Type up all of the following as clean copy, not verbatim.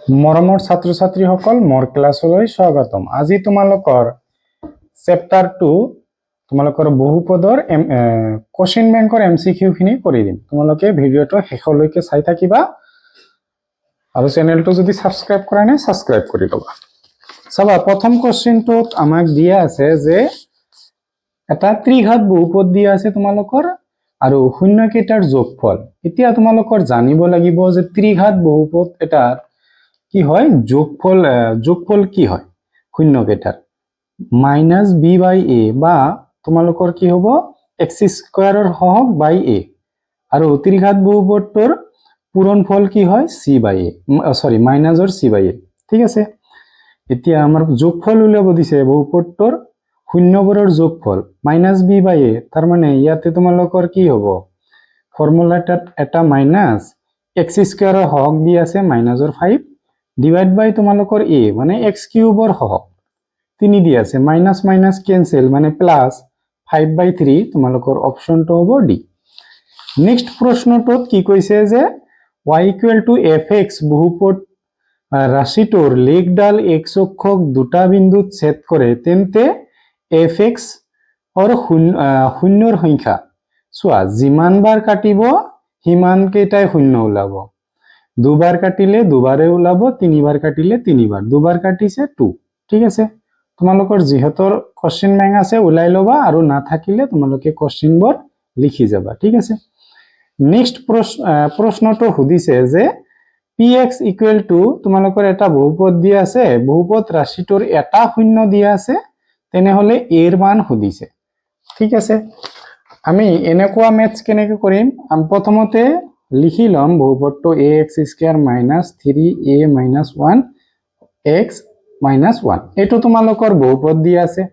মৰমৰ ছাত্ৰ ছাত্ৰীসকল মোৰ ক্লাছলৈ স্বাগতম। আজি তোমালোকৰ চেপ্টাৰ 2 তোমালোকৰ বহুপদৰ কোশ্চেন বেংকৰ এমসিকিউ খিনি কৰি দিম। তোমালোকে ভিডিঅটো শেষলৈকে চাই থাকিবা আৰু চেনেলটো যদি সাবস্ক্ৰাইব কৰা নাই সাবস্ক্ৰাইব কৰি ল'বা। চাবা প্ৰথম কোশ্চেনটোত আমাক দিয়া আছে যে এটা ত্ৰিঘাত বহুপদ দিয়া আছে তোমালোকৰ আৰু শূন্য কেইটাৰ যোগফল। এতিয়া তোমালোকৰ জানিব লাগিব যে ত্ৰিঘাত বহুপদ এটাৰ কি হয় যোগফল কি হয় শূন্য কেইটাৰ মাইনাস বি বাই এ বা তোমালোকৰ কি হ'ব এক্স স্কয়াৰৰ হৰক বাই এ আৰু ত্ৰিঘাত বহুপদৰ পূৰণফল কি হয় সি বাই এ সৰি মাইনাসৰ সি বাই এ। ঠিক আছে, এতিয়া আমাৰ যোগফল উলিয়াব দিছে বহুপদৰ শূন্যবোৰৰ যোগফল মাইনাস বি বাই এ, তাৰ মানে ইয়াতে তোমালোকৰ কি হ'ব ফৰ্মুলাটাত এটা মাইনাস এক্স স্কয়াৰৰ হৰক দি আছে মাইনাসৰ 5 ডিভাইড বাই তোমালোকৰ a মানে x কিউবৰ হৰক 3 দি আছে মাইনাস মাইনাস ক্যান্সেল মানে প্লাস 5/3 তোমালোকৰ অপশনটো হ'ব ডি। নেক্সট প্ৰশ্নটোত কি কৈছে যে y = fx বহুপদ ৰাশিটোৰ লেখডাল x অক্ষক দুটা বিন্দুত ছেদ কৰে তেন্তে fx অৰ শূন্যৰ সংখ্যা চোৱা যিমান বাৰ কাটিব সিমান কেইটাই শূন্য ওলাব। দুবাৰ কাটিলে দুবাৰে ওলাব, তিনিবাৰ কাটিলে তিনিবাৰ, দুবাৰ কাটিছে 2। ঠিক আছে, তোমালোকৰ যিহেতৰ কোশ্চেন বেংক আছে ওলাই লবা আৰু না থাকিলে তোমালোকে কোশ্চেনবোৰ লিখি যাবা। ঠিক আছে, নেক্সট প্ৰশ্নটো সুধিছে যে px = তোমালোকৰ এটা বহুপদ দিয়া আছে, বহুপদ ৰাশিটোৰ এটা শূন্য দিয়া আছে, তেনেহলে এৰ মান সুধিছে। ঠিক আছে, আমি এনেকুৱা ম্যাথছ কেনেকৈ কৰিম প্ৰথমতে লিখি লম বহুপদটো ax² - 3a - 1 x - 1 এটো তোমালোকৰ বহুপদ দিয়া আছে,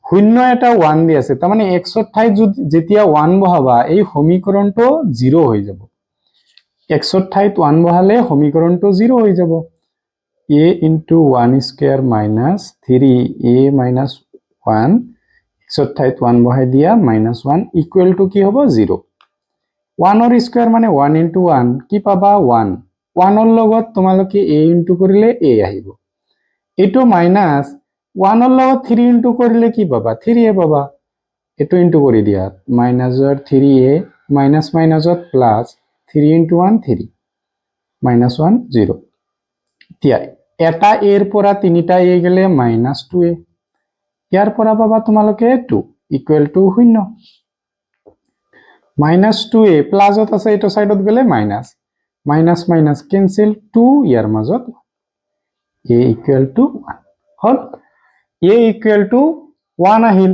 শূন্য এটা 1 দি আছে, তাৰ মানে x ৰ ঠাইত যেতিয়া 1 বহাবা এই সমীকৰণটো 0 হৈ যাব। x ৰ ঠাইত 1 বহালে সমীকৰণটো 0 হৈ যাব। a * 1² - 3a - 1 x ৰ ঠাইত 1 বহাই দিয়া -1 = কি হ'ব 0। 1 ৰ স্কয়াৰ মানে 1 * 1 কি পাবা 1, 1 ৰ লগত তোমালোকে a ইনটু কৰিলে a আহিব, এটো মাইনাস 1 ৰ লগত 3 ইনটু কৰিলে কি পাবা 3a পাবা, এটো ইনটু কৰি দিয়া মাইনাসৰ 3a মাইনাস মাইনাসত প্লাস 3 * 1 3 -1 0। এতিয়া এটা a এর পৰা তিনিটা a গেলে -2a, ইয়াৰ পৰা পাবা তোমালোকে 2 = 0। -2a প্লাসত আছে এটো সাইডত গলে মাইনাস মাইনাস মাইনাস ক্যান্সেল 2 ইয়াৰ মাজত a = 1 হল। a = 1 আহিল,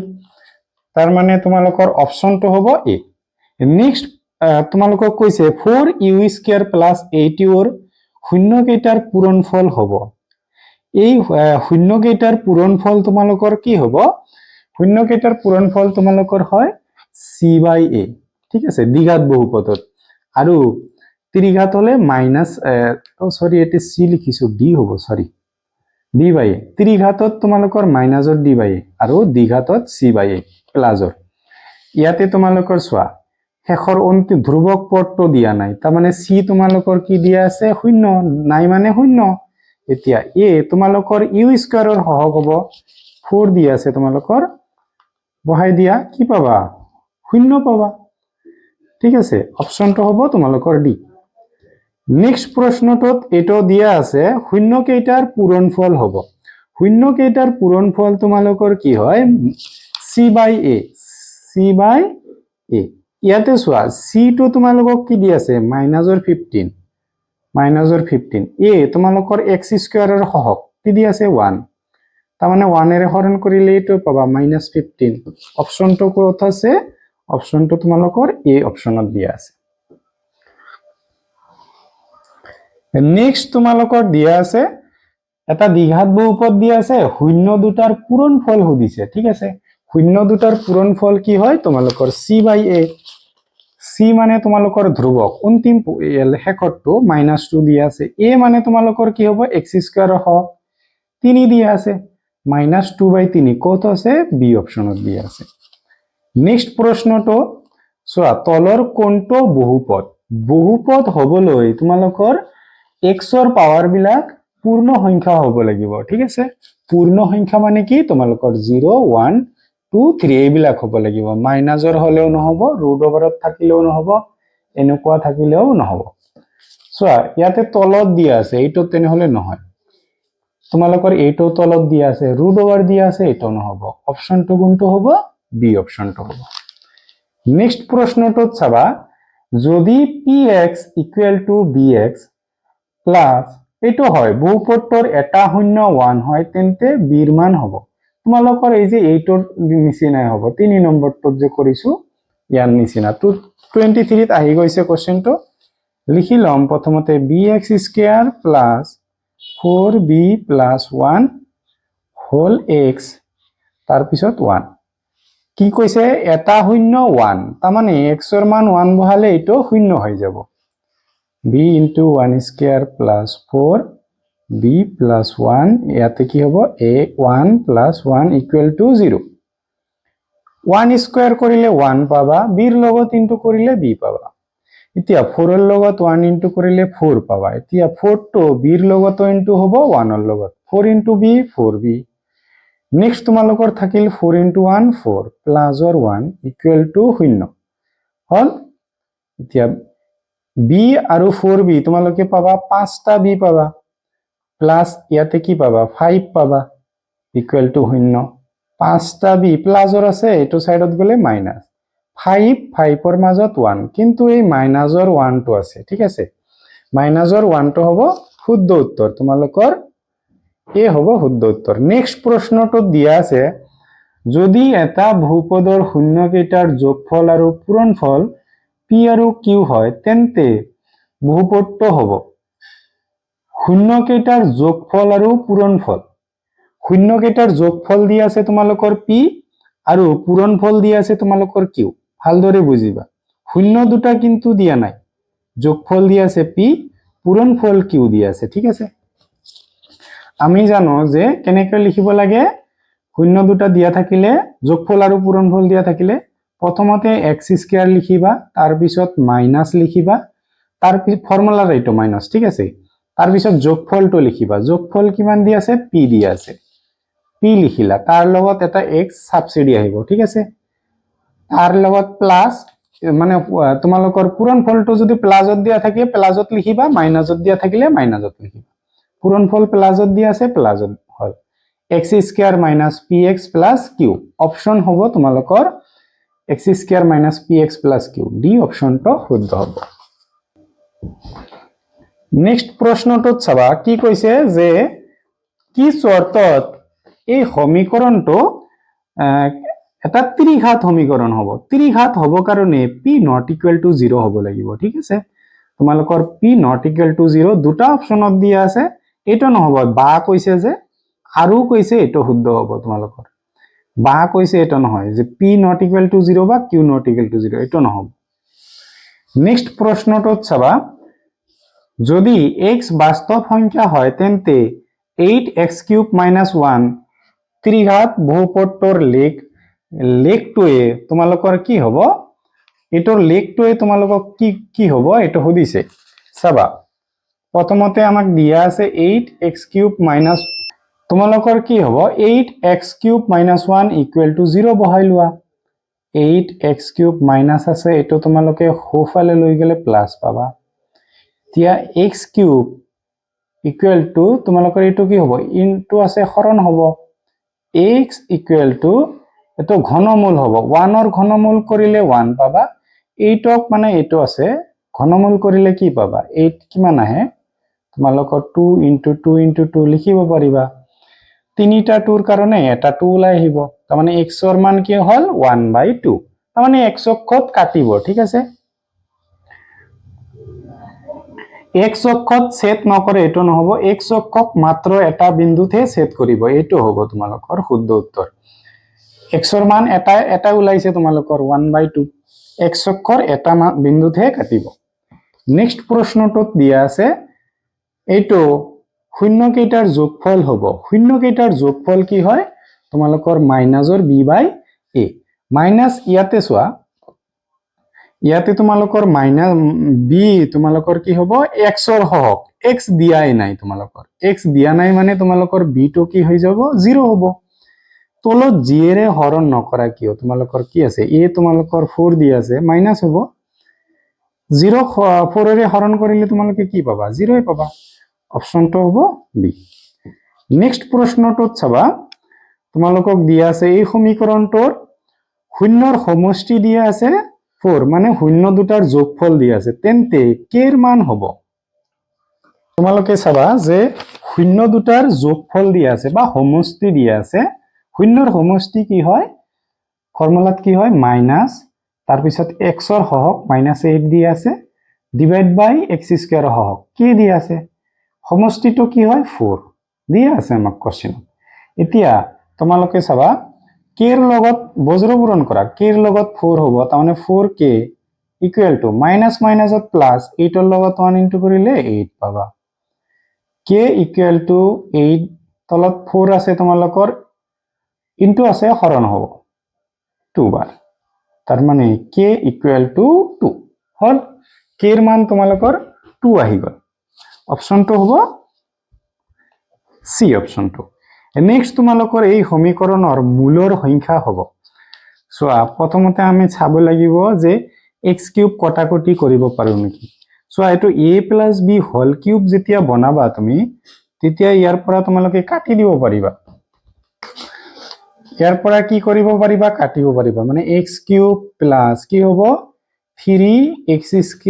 তাৰ মানে তোমালোকৰ অপশনটো হ'ব a। নেক্সট তোমালোকক কৈছে 4u² + 8u ৰ শূন্য কেইটাৰ পূৰণফল হ'ব। এই শূন্য কেইটাৰ পূৰণফল তোমালোকৰ কি হ'ব, শূন্য কেইটাৰ পূৰণফল তোমালোকৰ হয় c/a। ঠিক আছে, দ্বিঘাত বহুপদত আৰু ত্ৰিঘাত হলে এটি c লিখিছো d হ'ব d/a। ত্ৰিঘাতত তোমালোকৰ মাইনাসৰ d/a আৰু দ্বিঘাতত c/a প্লাসৰ। ইয়াতে তোমালোকৰ চোৱা শেষৰ অন্তিম ধ্ৰুৱক পদটো দিয়া নাই, তাৰ মানে c তোমালোকৰ কি দিয়া আছে শূন্য নাই মানে শূন্য। এতিয়া a তোমালোকৰ u² ৰ হৰক হ'ব 4 দিয়া আছে, তোমালোকৰ বহাই দিয়া কি পাবা শূন্য পাবা। ঠিক আছে, অপশনটো হ'ব তোমালোকৰ ডি। নেক্সট প্ৰশ্নটোত এটো দিয়া আছে শূন্য কেইটাৰ পূৰণফল হ'ব। শূন্য কেইটাৰ পূৰণফল তোমালোকৰ কি হয় c/a c/a। ইয়াতে চোৱা c টো তোমালোকক কি দি আছে -15 a তোমালোকৰ x² ৰ হৰক কি দি আছে 1, তাৰ মানে 1 এৰে হৰণ কৰিলে এটো পাবা -15। অপশনটো ক'ত আছে, অপশনটো তোমালোকৰ a অপশনত দিয়া আছে। নেক্সট তোমালোকৰ দিয়া আছে এটা দ্বিঘাত বহুপদ দিয়া আছে, শূন্য দুটাৰ পূৰণফল সুধিছে। ঠিক আছে, শূন্য দুটাৰ পূৰণফল কি হয় তোমালোকৰ c/a। c মানে তোমালোকৰ ধ্ৰুৱক অন্তিম শেষৰটো -2 দিয়া আছে, a মানে তোমালোকৰ কি হ'ব x² ৰ হৰক 3 দিয়া আছে -2/3 ক'ত আছে b অপশনত দিয়া আছে। নেক্সট প্ৰশ্নটো চোৱা তলৰ কোনটো বহুপদ হবলৈ তোমালোকৰ এক্সৰ পাৱাৰ বিলাক পূৰ্ণ সংখ্যা হ'ব লাগিব ঠিক আছে পূৰ্ণ সংখ্যা মানে কি তোমালোকৰ 0 1 2 3 এইবিলাক হ'ব লাগিব মাইনাসৰ হলেও নহব ৰুট ওভাৰত থাকিলেও নহব এনেকুৱা থাকিলেও নহব চোৱা ইয়াতে তলত দিয়া আছে এইটো তেনেহলে নহয় তোমালোকৰ এইটো তলত দিয়া আছে ৰুট ওভাৰ দিয়া আছে এইটো নহব অপচনটো কোনটো হ'ব বি অপচনটো হ'ব নেক্সট প্ৰশ্নটোত চাবা যদি px = bx প্লাস এইটো হয় বহুপদৰ এটা শূন্য 1 হয় তেন্তে বিৰ মান হ'ব তোমালোকৰ এই যে এইটোৰ নিচিনাই হ'ব 3 নম্বৰটোত যে কৰিছো ইয়াৰ নিচিনা 23 ত আহি গৈছে কোশ্চেনটো লিখি লম প্ৰথমতে bx² plus 4b plus 1 whole x তাৰ পিছত 1 কি কৈছে এটা শূন্য 1 তাৰ মানে x ৰ মান 1 বহালে এইটো শূন্য হৈ যাব b into 1² plus 4 b plus 1 ইয়াতে কি হ'ব a 1 plus 1 equal to 0 1 square কৰিলে 1 পাবা b ৰ লগত ইনটু কৰিলে b পাবা এতিয়া 4 ৰ লগত 1 ইনটু কৰিলে 4 পাবা এতিয়া 4 টো b ৰ লগত ইনটু হ'ব 1 ৰ লগত 4 into b 4b নেক্সট তোমালোকৰ থাকিল 4 into 1 4 plus or 1 equal to 0 হল এতিয়া b আৰু 4b তোমালোকে পাবা 5টা b পাবা প্লাস ইয়াতে কি পাবা 5 পাবা ইকুয়াল টু 0 5টা b প্লাসৰ আছে এটো সাইডত গলে মাইনাস 5 5 ৰ মাজত 1 কিন্তু এই মাইনাসৰ 1 টো আছে ঠিক আছে মাইনাসৰ 1 টো হ'ব শুদ্ধ উত্তৰ তোমালোকৰ এ হ'ব শুদ্ধ উত্তৰ নেক্সট প্ৰশ্নটো দিয়া আছে যদি এটা বহুপদৰ শূন্য কেইটাৰ যোগফল আৰু পূৰণফল p আৰু q হয় তেন্তে বহুপদটো হ'ব শূন্য কেইটাৰ যোগফল আৰু পূৰণফল শূন্য কেইটাৰ যোগফল দিয়া আছে তোমালোকৰ p আৰু পূৰণফল দিয়া আছে তোমালোকৰ q ভালদৰে বুজিবা শূন্য দুটা কিন্তু দিয়া নাই যোগফল দিয়া আছে p পূৰণফল q দিয়া আছে ঠিক আছে আমি জানো যে কেনেকৈ লিখিব লাগে শূন্য দুটা দিয়া থাকিলে যোগফল আৰু পূৰণফল দিয়া থাকিলে প্ৰথমতে x² লিখিবা তাৰ পিছত মাইনাস লিখিবা তাৰ ফৰ্মুলাৰ এইটো মাইনাস ঠিক আছে তাৰ পিছত যোগফলটো লিখিবা যোগফল কিমান দিয়া আছে p দিয়া আছে p লিখিলা তাৰ লগত এটা x সাবসিডি আহিব ঠিক আছে তাৰ লগত প্লাস মানে তোমালোকৰ পূৰণফলটো যদি প্লাসত দিয়া থাকে প্লাসত লিখিবা মাইনাসত দিয়া থাকিলে মাইনাসত লিখিবা পূৰণফল প্লাসত দিয়া আছে প্লাসত হয় x² - px + q অপচন হ'ব তোমালোকৰ x² - px + q ডি অপচনটো শুদ্ধ হ'ব নেক্সট প্ৰশ্নটোত চাবা কি কৈছে যে কি চৰ্তত এই সমীকৰণটো এটা ত্ৰিঘাত সমীকৰণ হ'ব ত্ৰিঘাত হ'ব কাৰণে p ≠ 0 হ'ব লাগিব ঠিক আছে তোমালোকৰ p ≠ 0 দুটা অপচনত দিয়া আছে এটা নহব বা কৈছে যে আৰু কৈছে এটা শুদ্ধ হ'ব তোমালোকৰ বা কৈছে এটা নহয় যে p ≠ 0 বা q ≠ 0 এটা নহব নেক্সট প্ৰশ্নটোত চাবা যদি x বাস্তৱ সংখ্যা হয় তেন্তে 8x³ - 1 ত্ৰিঘাত বহুপদৰ লেখটোৱে তোমালোকৰ কি হ'ব এটোৰ লেখটোৱে তোমালোকক কি হ'ব এটা সুধিছে চাবা প্ৰথমতে আমাক দিয়া আছে 8x³ - তোমালোকৰ কি হ'ব 8x³ - 1 = 0 বহাই লোৱা 8x³ মাইনাস আছে এটো তোমালোকে সোঁফালে লৈ গলে প্লাস পাবা এতিয়া x³ = তোমালোকৰ এটো কি হ'ব ইনটু আছে হৰণ হ'ব x = এটো ঘনমূল হ'ব 1 ৰ ঘনমূল কৰিলে 1 পাবা 8ক মানে এটো আছে ঘনমূল কৰিলে কি পাবা 8 কিমান আহে তোমালোকৰ 2 * 2 * 2 লিখিব পাৰিবা তিনিটা 2ৰ কাৰণে এটা 2 ওলাই আহিব তাৰ মানে x ৰ মান কি হ'ল 1/2 তাৰ মানে x অক্ষত কাটিব ঠিক আছে x অক্ষত ছেদ নকৰে এটো নহব x অক্ষক মাত্ৰ এটা বিন্দুতে ছেদ কৰিব এটো হ'ব তোমালোকৰ শুদ্ধ উত্তৰ x ৰ মান এটা ওলাইছে তোমালোকৰ 1/2 x অক্ষৰ এটা বিন্দুতে কাটিব নেক্সট প্ৰশ্নটোত দিয়া আছে এইটো শূন্য কেইটাৰ যোগফল হ'ব শূন্য কেইটাৰ যোগফল কি হয় তোমালোকৰ মাইনাসৰ b/a মাইনাস ইয়াতে চোৱা ইয়াতে তোমালোকৰ মাইনাস b তোমালোকৰ কি হ'ব x ৰ হওক x দিয়াই নাই তোমালোকৰ x দিয়া নাই মানে তোমালোকৰ b টো কি হৈ যাব 0 হ'ব তলত g এৰে হৰণ নকৰা কিয় তোমালোকৰ কি আছে a তোমালোকৰ 4 দি আছে মাইনাস হ'ব 0 4 এৰে হৰণ কৰিলে তোমালোকে কি পাবা 0 পাবা অপশনটো হ'ব b নেক্সট প্ৰশ্নটোত চাবা তোমালোকক দিয়া আছে এই সমীকৰণটোৰ শূন্যৰ সমষ্টি দিয়া আছে 4 মানে শূন্য দুটাৰ যোগফল দিয়া আছে তেন্তে কেৰ মান হ'ব তোমালোকে চাবা যে শূন্য দুটাৰ যোগফল দিয়া আছে বা সমষ্টি দিয়া আছে শূন্যৰ সমষ্টি কি হয় ফৰ্মুলাত কি হয় মাইনাস তাৰ পিছত x ৰ হহক -8 দিয়া আছে ডিভাইড বাই x স্কয়াৰ হহক কি দিয়া আছে সমষ্টিটো কি হয় 4 দিয়া আছে আমাক কোশ্চেন এতিয়া তোমালোকে চাবা কেৰ লগত বজ্ৰপূৰণ কৰা কেৰ লগত 4 হ'ব তাৰমানে 4k ইকুৱেল টু মাইনাস মাইনাসত প্লাস 8 ৰ লগত 1 ইনটু কৰিলে 8 পাবা k ইকুৱেল টু 8 তলত 4 আছে তোমালোকৰ ইনটু আছে হৰণ হ'ব 2 বাৰ তাৰ মানে k equal to 2 hall k এৰ মান তোমালোকৰ 2 আহি গল অপশনটো হ'ব সি অপশনটো নেক্সট তোমালোকৰ এই সমীকৰণৰ মূলৰ সংখ্যা হ'ব সোয়া প্ৰথমতে আমি চাব লাগিব যে x³ কটাকটি কৰিব পাৰো নেকি সোয়া এটো a + b হোল কিউব যেতিয়া বনাবা তুমি তেতিয়া ইয়াৰ পৰা তোমালোকে কাটি দিব পাৰিবা ইয়াৰ পৰা কি কৰিব পাৰিবা কাটিব পাৰিবা মানে x³ প্লাস কি হ'ব 3x²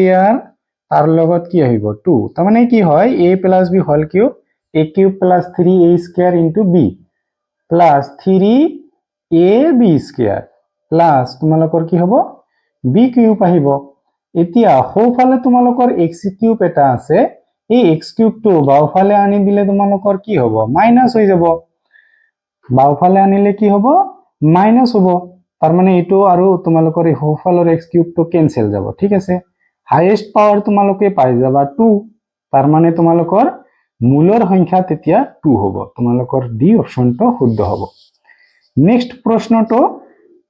তাৰ লগত কি আহিব 2 তাৰ মানে কি হয় a + b whole cube a³ + 3a² into b plus 3ab² plus তোমালোকৰ কি হ'ব b³ আহিব এতিয়া সোঁফালে তোমালোকৰ x³ এটা আছে এই x³ টো বাওঁফালে আনি দিলে তোমালোকৰ কি হ'ব মাইনাস হৈ যাব বাওঁফালে আনিলে কি হ'ব মাইনাস হ'ব তাৰ মানে এটো আৰু তোমালোকৰ এই সোঁফালৰ x³ টো কেনসেল যাব ঠিক আছে হাইয়েস্ট পাৱাৰ তোমালোকে পাই যাবা 2 তাৰ মানে তোমালোকৰ মূলৰ সংখ্যা তেতিয়া 2 হ'ব তোমালোকৰ ডি অপশনটো শুদ্ধ হ'ব নেক্সট প্ৰশ্নটো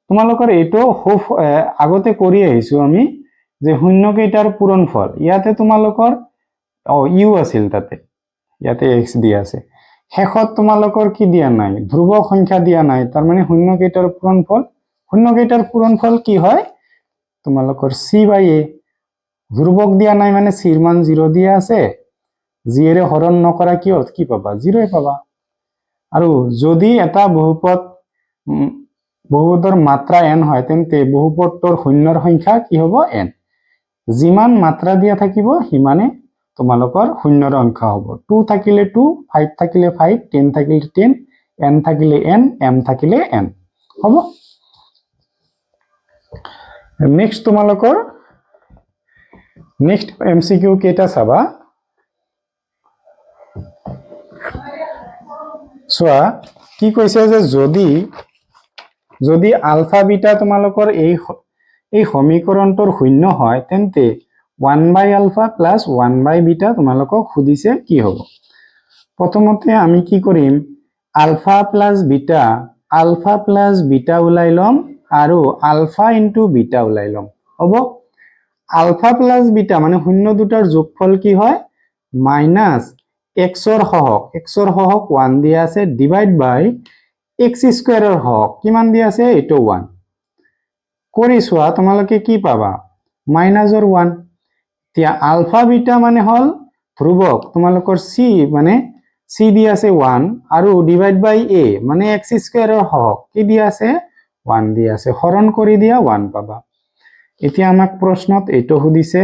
তোমালোকৰ এটো আগতে কৰি আহিছো আমি যে শূন্য কেইটাৰ পূৰণফল ইয়াতে তোমালোকৰ ইউ আছিল তাতে ইয়াতে x দিয়া আছে শেষত তোমালোকৰ কি দিয়া নাই ধ্ৰুব সংখ্যা দিয়া নাই তাৰ মানে শূন্য কেইটাৰ পূৰণফল কি হয় তোমালোকৰ c/a ধ্ৰুবক দিয়া নাই মানে c ৰ মান 0 দিয়া আছে জি এৰে হৰণ নকৰা কিয় কি পাবা 0 পাবা আৰু যদি এটা বহুপদৰ মাত্ৰা n হয় তেন্তে বহুপদৰ শূন্যৰ সংখ্যা কি হ'ব n যিমান মাত্ৰা দিয়া থাকিব হিমানে তোমালোকৰ শূন্যৰ সংখ্যা হ'ব 2 থাকিলে 2 5 থাকিলে 5 10 থাকিলে 10 n থাকিলে n m থাকিলে n হ'ব নেক্সট তোমালোকৰ নেক্সট এমসিকিউ কেটা চাবা সোয়া কি কৈছে যে যদি আলফা বিটা তোমালোকৰ এই সমীকৰণটোৰ শূন্য হয় তেন্তে 1/α + 1/β তোমালোকক খুদিছে কি হ'ব প্ৰথমতে আমি কি কৰিম আলফা প্লাস বিটা উলাই লম আৰু আলফা ইনটু বিটা উলাই লম হ'ব আলফা প্লাস বিটা মানে শূন্য দুটাৰ যোগফল কি হয় মাইনাস x ৰ হহক 1 দিয়া আছে ডিভাইড বাই x² ৰ হহক কিমান দিয়া আছে এটো 1 কৰি চোৱা তোমালোকে কি পাবা মাইনাসৰ 1 তিয়া আলফা বিটা মানে হল ধ্ৰুবক তোমালোকৰ c মানে c দিয়া আছে 1 আৰু ডিভাইড বাই a মানে x² ৰ হহক কি দিয়া আছে 1 দিয়া আছে হৰণ কৰি দিয়া 1 পাবা এতিয়া আমাক প্ৰশ্নত এটো খুদিছে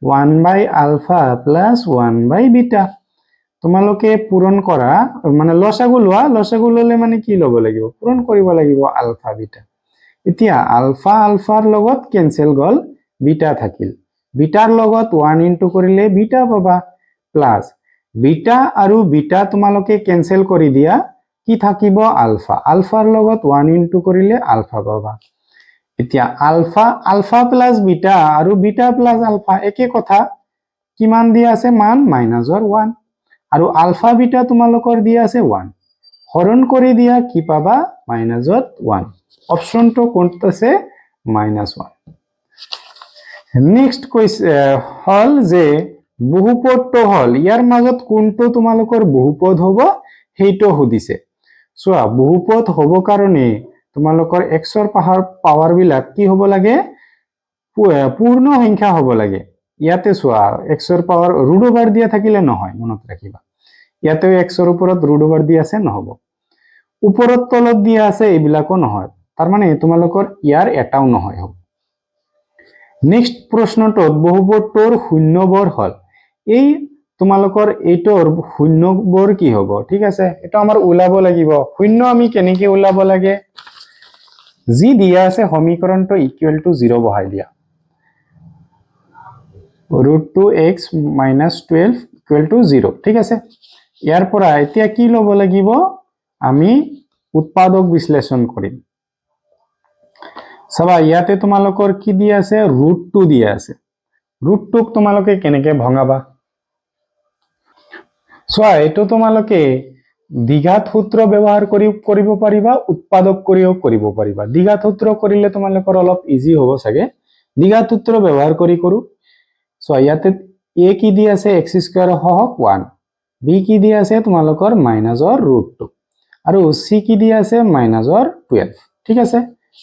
1/α + 1/β তোমালোকে পূৰণ কৰা মানে লসাগু ললে মানে কি লব লাগিব পূৰণ কৰিব লাগিব আলফা বিটা এতিয়া আলফা আলফাৰ লগত কেনসেল গল বিটা থাকিল বিটাৰ লগত 1 ইনটু কৰিলে বিটা পাবা প্লাস বিটা আৰু বিটা তোমালোকে কেনসেল কৰি দিয়া কি থাকিব আলফাৰ লগত 1 ইনটু কৰিলে আলফা পাবা এতিয়া আলফা প্লাস বিটা আৰু বিটা প্লাস আলফা একে কথা কিমান দিয়া আছে মান মাইনাসৰ 1 আৰু আলফা বিটা তোমালোকৰ দিয়া আছে 1 হৰণ কৰি দিয়া কি পাবা মাইনাসত 1 অপশনটো কোনটো আছে -1 নেক্সট হল যে বহুপদটো হল ইয়াৰ মাজত কোনটো তোমালোকৰ বহুপদ হ'ব সেইটো সুধিছে চোৱা বহুপদ হ'ব কাৰণে তোমালোকৰ x ৰ পাৱাৰ বিলাক কি হ'ব লাগে পূৰ্ণ সংখ্যা হ'ব লাগে ইয়াতে চোৱা x ৰ পাৱাৰ ৰুট ওভাৰ দিয়া থাকিলে নহয় মনত ৰাখিবা ইয়াতে x ৰ ওপৰত ৰুট ওভাৰ দিয়া আছে নহব ওপৰত তলত দিয়া আছে এইবিলাকো নহয় তাৰ মানে তোমালোকৰ ইয়াৰ এটাও নহয় হ'ব নেক্সট প্ৰশ্নটোত বহুপদটোৰ শূন্যবৰ হল এই তোমালোকৰ এইটোৰ শূন্যবৰ কি হ'ব ঠিক আছে এটা আমাৰ ওলাব লাগিব শূন্য আমি কেনেকৈ ওলাব লাগে যি দিয়া আছে সমীকৰণটো ইকুৱেল টু 0 বহাই দিয়া √2x - 12 ইকুৱেল টু 0 ঠিক আছে ইয়াৰ পৰা এতিয়া কি ল'ব লাগিব আমি উৎপাদক বিশ্লেষণ কৰিম চাবা ইয়াতে তোমালোকৰ কি দিয়া আছে √2 দিয়া আছে √2ক তোমালোকে কেনেকৈ ভঙাবা চোৱা এইটো তোমালোকে দ্বিঘাত সূত্ৰ ব্যৱহাৰ কৰিব পাৰিবা উৎপাদক কৰিও কৰিব পাৰিবা দ্বিঘাত সূত্ৰ কৰিলে তোমালোকৰ অলপ ইজি হ'ব চাগে দ্বিঘাত সূত্ৰ ব্যৱহাৰ কৰো চোৱা ইয়াতে a কি দি আছে x² সহক 1 b কি দি আছে তোমালোকৰ মাইনাসৰ √2 আৰু c কি দি আছে মাইনাসৰ 12 ঠিক আছে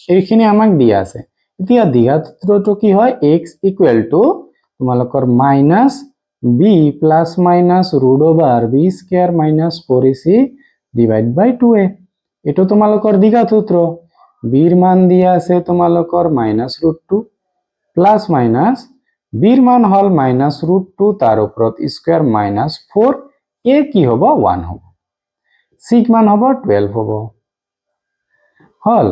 এইখিনি আমাক দিয়া আছে এতিয়া দ্বিঘাত সূত্ৰটো কি হয় x ইকুৱেল টু তোমালোকৰ মাইনাস b প্লাস মাইনাস √ওভাৰ b² minus 4ac divide by 2a এটো তোমালোকৰ দ্বিঘাত সূত্ৰ b ৰ মান দিয়া আছে তোমালোকৰ মাইনাস √2 প্লাস মাইনাস b ৰ মান হল মাইনাস √2 তাৰ ওপৰত স্কয়াৰ মাইনাস 4 a কি হ'ব 1 হ'ব c মান হ'ব 12 হ'ব হল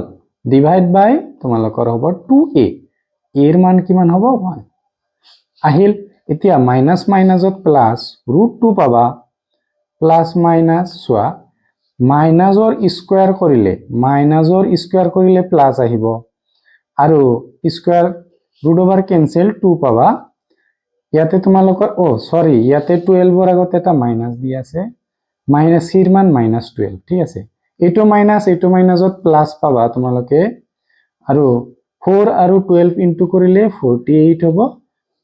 ডিভাইড বাই তোমালোকৰ হ'ব 2a a ৰ মান কিমান হ'ব 1 আহিল এতিয়া মাইনাস মাইনাসত প্লাস √2 পাবা প্লাস মাইনাস চোৱা মাইনাসৰ স্কয়াৰ কৰিলে প্লাস আহিব আৰু স্কয়াৰ √ওভাৰ কেনসেল 2 পাবা ইয়াতে তোমালোকৰ সৰি ইয়াতে 12 ৰ আগত এটা মাইনাস দি আছে মাইনাস c ৰ মান মাইনাস 12 ঠিক আছে এইটো মাইনাসত প্লাস পাবা তোমালোকে আৰু 4 আৰু 12 ইনটু কৰিলে 48 হ'ব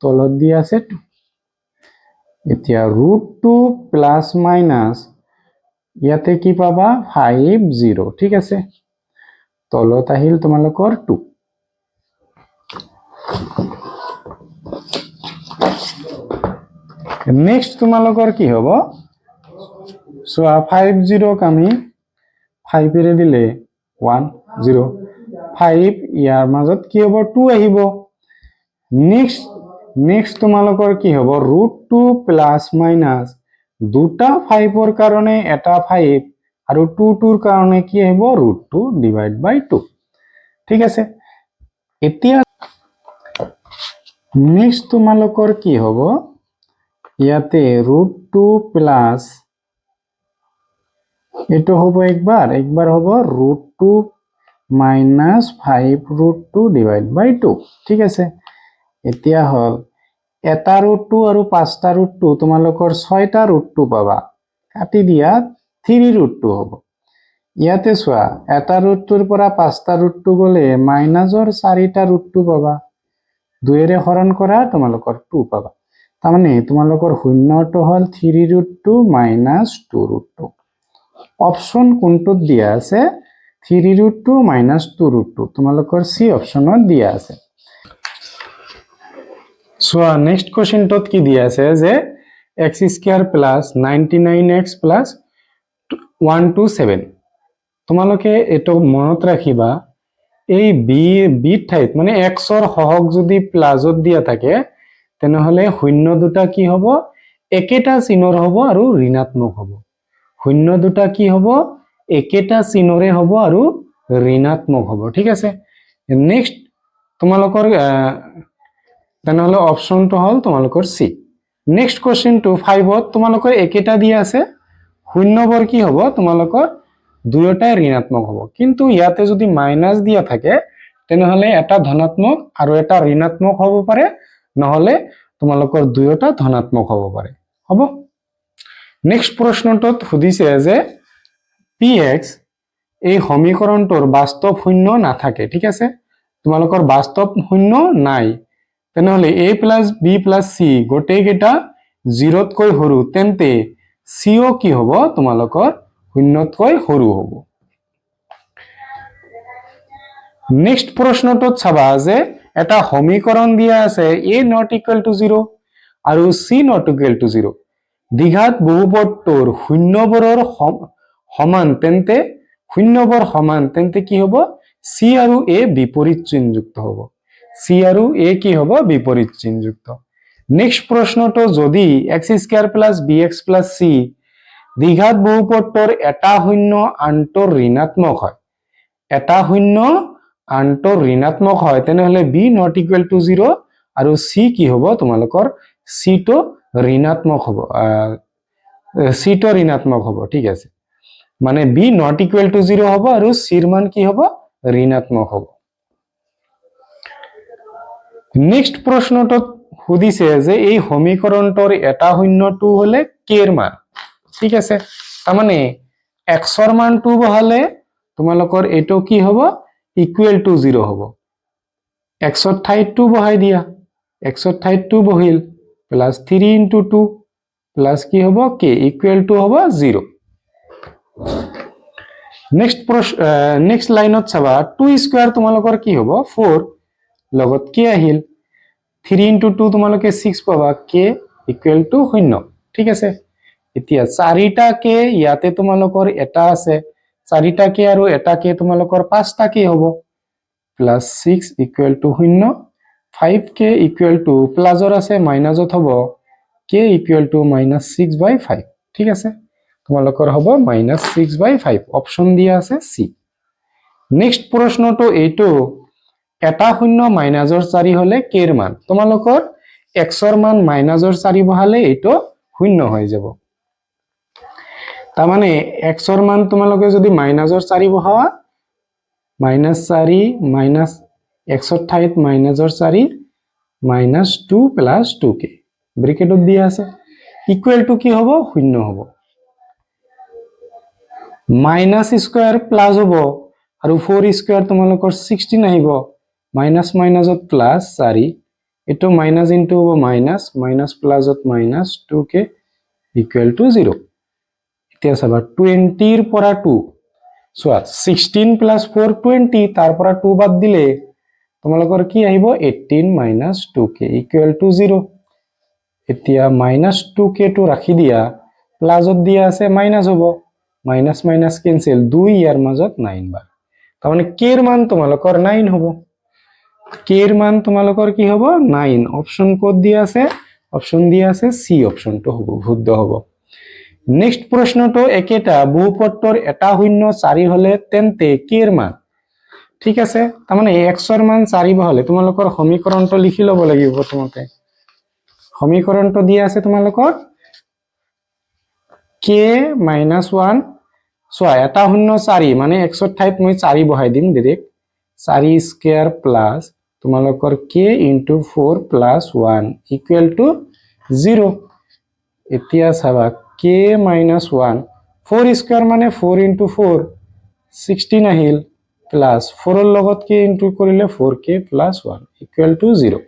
তলত দি আছে 2 এতিয়া √2 প্লাস মাইনাস ইয়াতে কি পাবা 50 ঠিক আছে তলত আহিল তোমালোকৰ 2 নেক্সট তোমালোকৰ কি হ'ব সোয়া 50 ক আমি 5 এৰে দিলে 1 0 5 ইয়াৰ মাজত কি হ'ব 2 আহিব নেক্সট তোমালোকৰ কি হ'ব √2 প্লাস মাইনাস দুটা 5 ৰ কাৰণে এটা 5 আৰু 2 ৰ কাৰণে কি আহিব √2 ডিভাইড বাই 2 ঠিক আছে এতিয়া নেক্সট তোমালোকৰ কি হ'ব ইয়াতে √2 প্লাস এটো হ'ব একবাৰ হ'ব √2 মাইনাস 5 √2 ডিভাইড বাই 2 ঠিক আছে এতিয়া হল এটা √2 আৰু পাঁচটা √2 তোমালোকৰ 6টা √2 পাবা কাটি দিয়া 3 √2 হ'ব ইয়াতে চোৱা এটা √2 ৰ পৰা পাঁচটা √2 গলে মাইনাসৰ 4টা √2 পাবা 2 এৰে হৰণ কৰা তোমালোকৰ 2 পাবা তাৰমানে তোমালোকৰ শূন্যটো হল 3 মাইনাস 2 অপশন কোনটোত দিয়া আছে 3 মাইনাস 2 তোমালোকৰ সি অপশনত দিয়া আছে সোয়া নেক্সট কোশ্চেনটোত কি দিয়া আছে যে x² প্লাস 99x প্লাস 127 তোমালোকে এটো মনত ৰাখিবা এই বি ঠাইত মানে x ৰ সহগ যদি প্লাসত দিয়া থাকে তেনেহলে শূন্য দুটা কি হ'ব একেটা চিনৰ হ'ব আৰু ঋণাত্মক হ'ব শূন্য দুটা কি হ'ব একেটা চিনৰে হ'ব আৰু ঋণাত্মক হ'ব ঠিক আছে নেক্সট তোমালোকৰ তেনেহলে অপশনটো হল তোমালোকৰ সি নেক্সট কোশ্চেনটো 5ত তোমালোকৰ একেটা দিয়া আছে শূন্যবৰ কি হ'ব তোমালোকৰ দুয়োটাই ঋণাত্মক হ'ব কিন্তু ইয়াতে যদি মাইনাস দিয়া থাকে তেনেহলে এটা ধনাত্মক আৰু এটা ঋণাত্মক হ'ব পাৰে নহলে তোমালোকৰ দুয়োটা ধনাত্মক হ'ব পাৰে হ'ব নেক্সট প্ৰশ্নটোত সুধিছে যে px এই সমীকৰণটোৰ বাস্তৱ শূন্য নাথাকে ঠিক আছে তোমালোকৰ বাস্তৱ শূন্য নাই তেনেহলে a + b + c গোটেই কেটা 0তকৈ সৰু তেন্তে সিও কি হ'ব তোমালোকৰ 0তকৈ সৰু হ'ব নেক্সট প্ৰশ্নটোত চাবা যে এটা সমীকৰণ দিয়া আছে a not equal to 0 আৰু c not equal to 0 দ্বিঘাত বহুপদটোৰ শূন্যবোৰৰ সমান তেন্তে শূন্যবোৰ সমান তেন্তে কি হ'ব c আৰু a বিপৰীত চিহ্নযুক্ত হ'ব c আৰু a কি হ'ব বিপৰীত চিহ্নযুক্ত নেক্সট প্ৰশ্নটো যদি x² + bx + c দ্বিঘাত বহুপদটোৰ এটা শূন্য আনটোৰ ঋণাত্মক হয় এটা শূন্য আনটোৰ ঋণাত্মক হয় তেনেহলে b not equal to 0 আৰু c কি হ'ব তোমালোকৰ c টো ঋণাত্মক হ'ব c টো ঋণাত্মক হ'ব ঠিক আছে মানে b not equal to 0 হ'ব আৰু c ৰ মান কি হ'ব ঋণাত্মক হ'ব নেক্সট প্ৰশ্নটোত সুধিছে যে এই সমীকৰণটোৰ এটা শূন্য 2 হলে k ৰ মান ঠিক আছে তাৰ মানে x ৰ মান 2 বহালে তোমালোকৰ এটো কি হ'ব equal to 0 হ'ব x ৰ ঠাইত 2 বহাই দিয়া x ৰ ঠাইত 2 বহিল প্লাস 3 into 2 প্লাস কি হ'ব k equal to হ'ব 0 নেক্সট লাইনত চাবা 2 স্কয়াৰ তোমালোকৰ কি হ'ব 4 লগত k আহিল 3 into 2 তোমালোকে 6 পাবা k equal to 0 ঠিক আছে এতিয়া 4টা k ইয়াতে তোমালোকৰ এটা আছে 4টা k আৰু এটা k তোমালোকৰ 5টা k হ'ব plus 6 equal to 0 5k equal to প্লাসৰ আছে মাইনাসত হ'ব k equal to -6/5 ঠিক আছে তোমালোকৰ হ'ব -6/5 অপচন দিয়া আছে c নেক্সট প্ৰশ্নটো এইটো এটা শূন্য মাইনাসৰ 4 হলে k ৰ মান তোমালোকৰ x ৰ মান মাইনাসৰ 4 বহালে এইটো শূন্য হৈ যাব তাৰ মানে x ৰ মান তোমালোকে যদি মাইনাসৰ 4 বহাৱা -4 মাইনাস x ৰ ঠাইত মাইনাসৰ 4 -2 প্লাস 2k ব্ৰেকেটত দিয়া আছে ইকুৱেল টু কি হ'ব শূন্য হ'ব মাইনাস স্কয়াৰ প্লাস হ'ব আৰু 4 স্কয়াৰ তোমালোকৰ 16 আহিব মাইনাস মাইনাসত প্লাস 4 এটো মাইনাস ইনটু হ'ব মাইনাস মাইনাস প্লাসত মাইনাস 2k ইকুৱেল টু 0 এতিয়া চাবা 20 ৰ পৰা 2 সোয়া 16 plus 4 20 তাৰ পৰা 2 বাদ দিলে তোমালোকৰ কি আহিব 18 - 2k equal to 0 এতিয়া -2k টো ৰাখি দিয়া প্লাসত দিয়া আছে মাইনাস হ'ব মাইনাস মাইনাস ক্যান্সেল 2 ইয়াৰ মাজত 9 বাৰ তাৰ মানে k ৰ মান তোমালোকৰ 9 হ'ব k ৰ মান তোমালোকৰ কি হ'ব 9 অপচন কোড দিয়া আছে অপচন দিয়া আছে c অপচনটো হ'ব শুদ্ধ হ'ব নেক্সট প্ৰশ্নটো একেটা বহুপদটোৰ এটা শূন্য 4 হলে তেন্তে k ৰ মান ঠিক আছে তাৰ মানে x ৰ মান 4 বহালে তোমালোকৰ সমীকৰণটো লিখি লব লাগিব প্ৰথমতে সমীকৰণটো দিয়া আছে তোমালোকৰ k - 1 সোয়া এটা শূন্য 4 মানে x ৰ ঠাইত মই 4 বহাই দিম ডাইৰেক্ট 4 স্কয়াৰ প্লাস তোমালোকৰ k into 4 plus 1 equal to 0 এতিয়া চাবা k - 1 4 স্কয়াৰ মানে 4 into 4 16 আহিল প্লাস 4 ৰ লগত k ইনটু কৰিলে 4k plus 1 equal to 0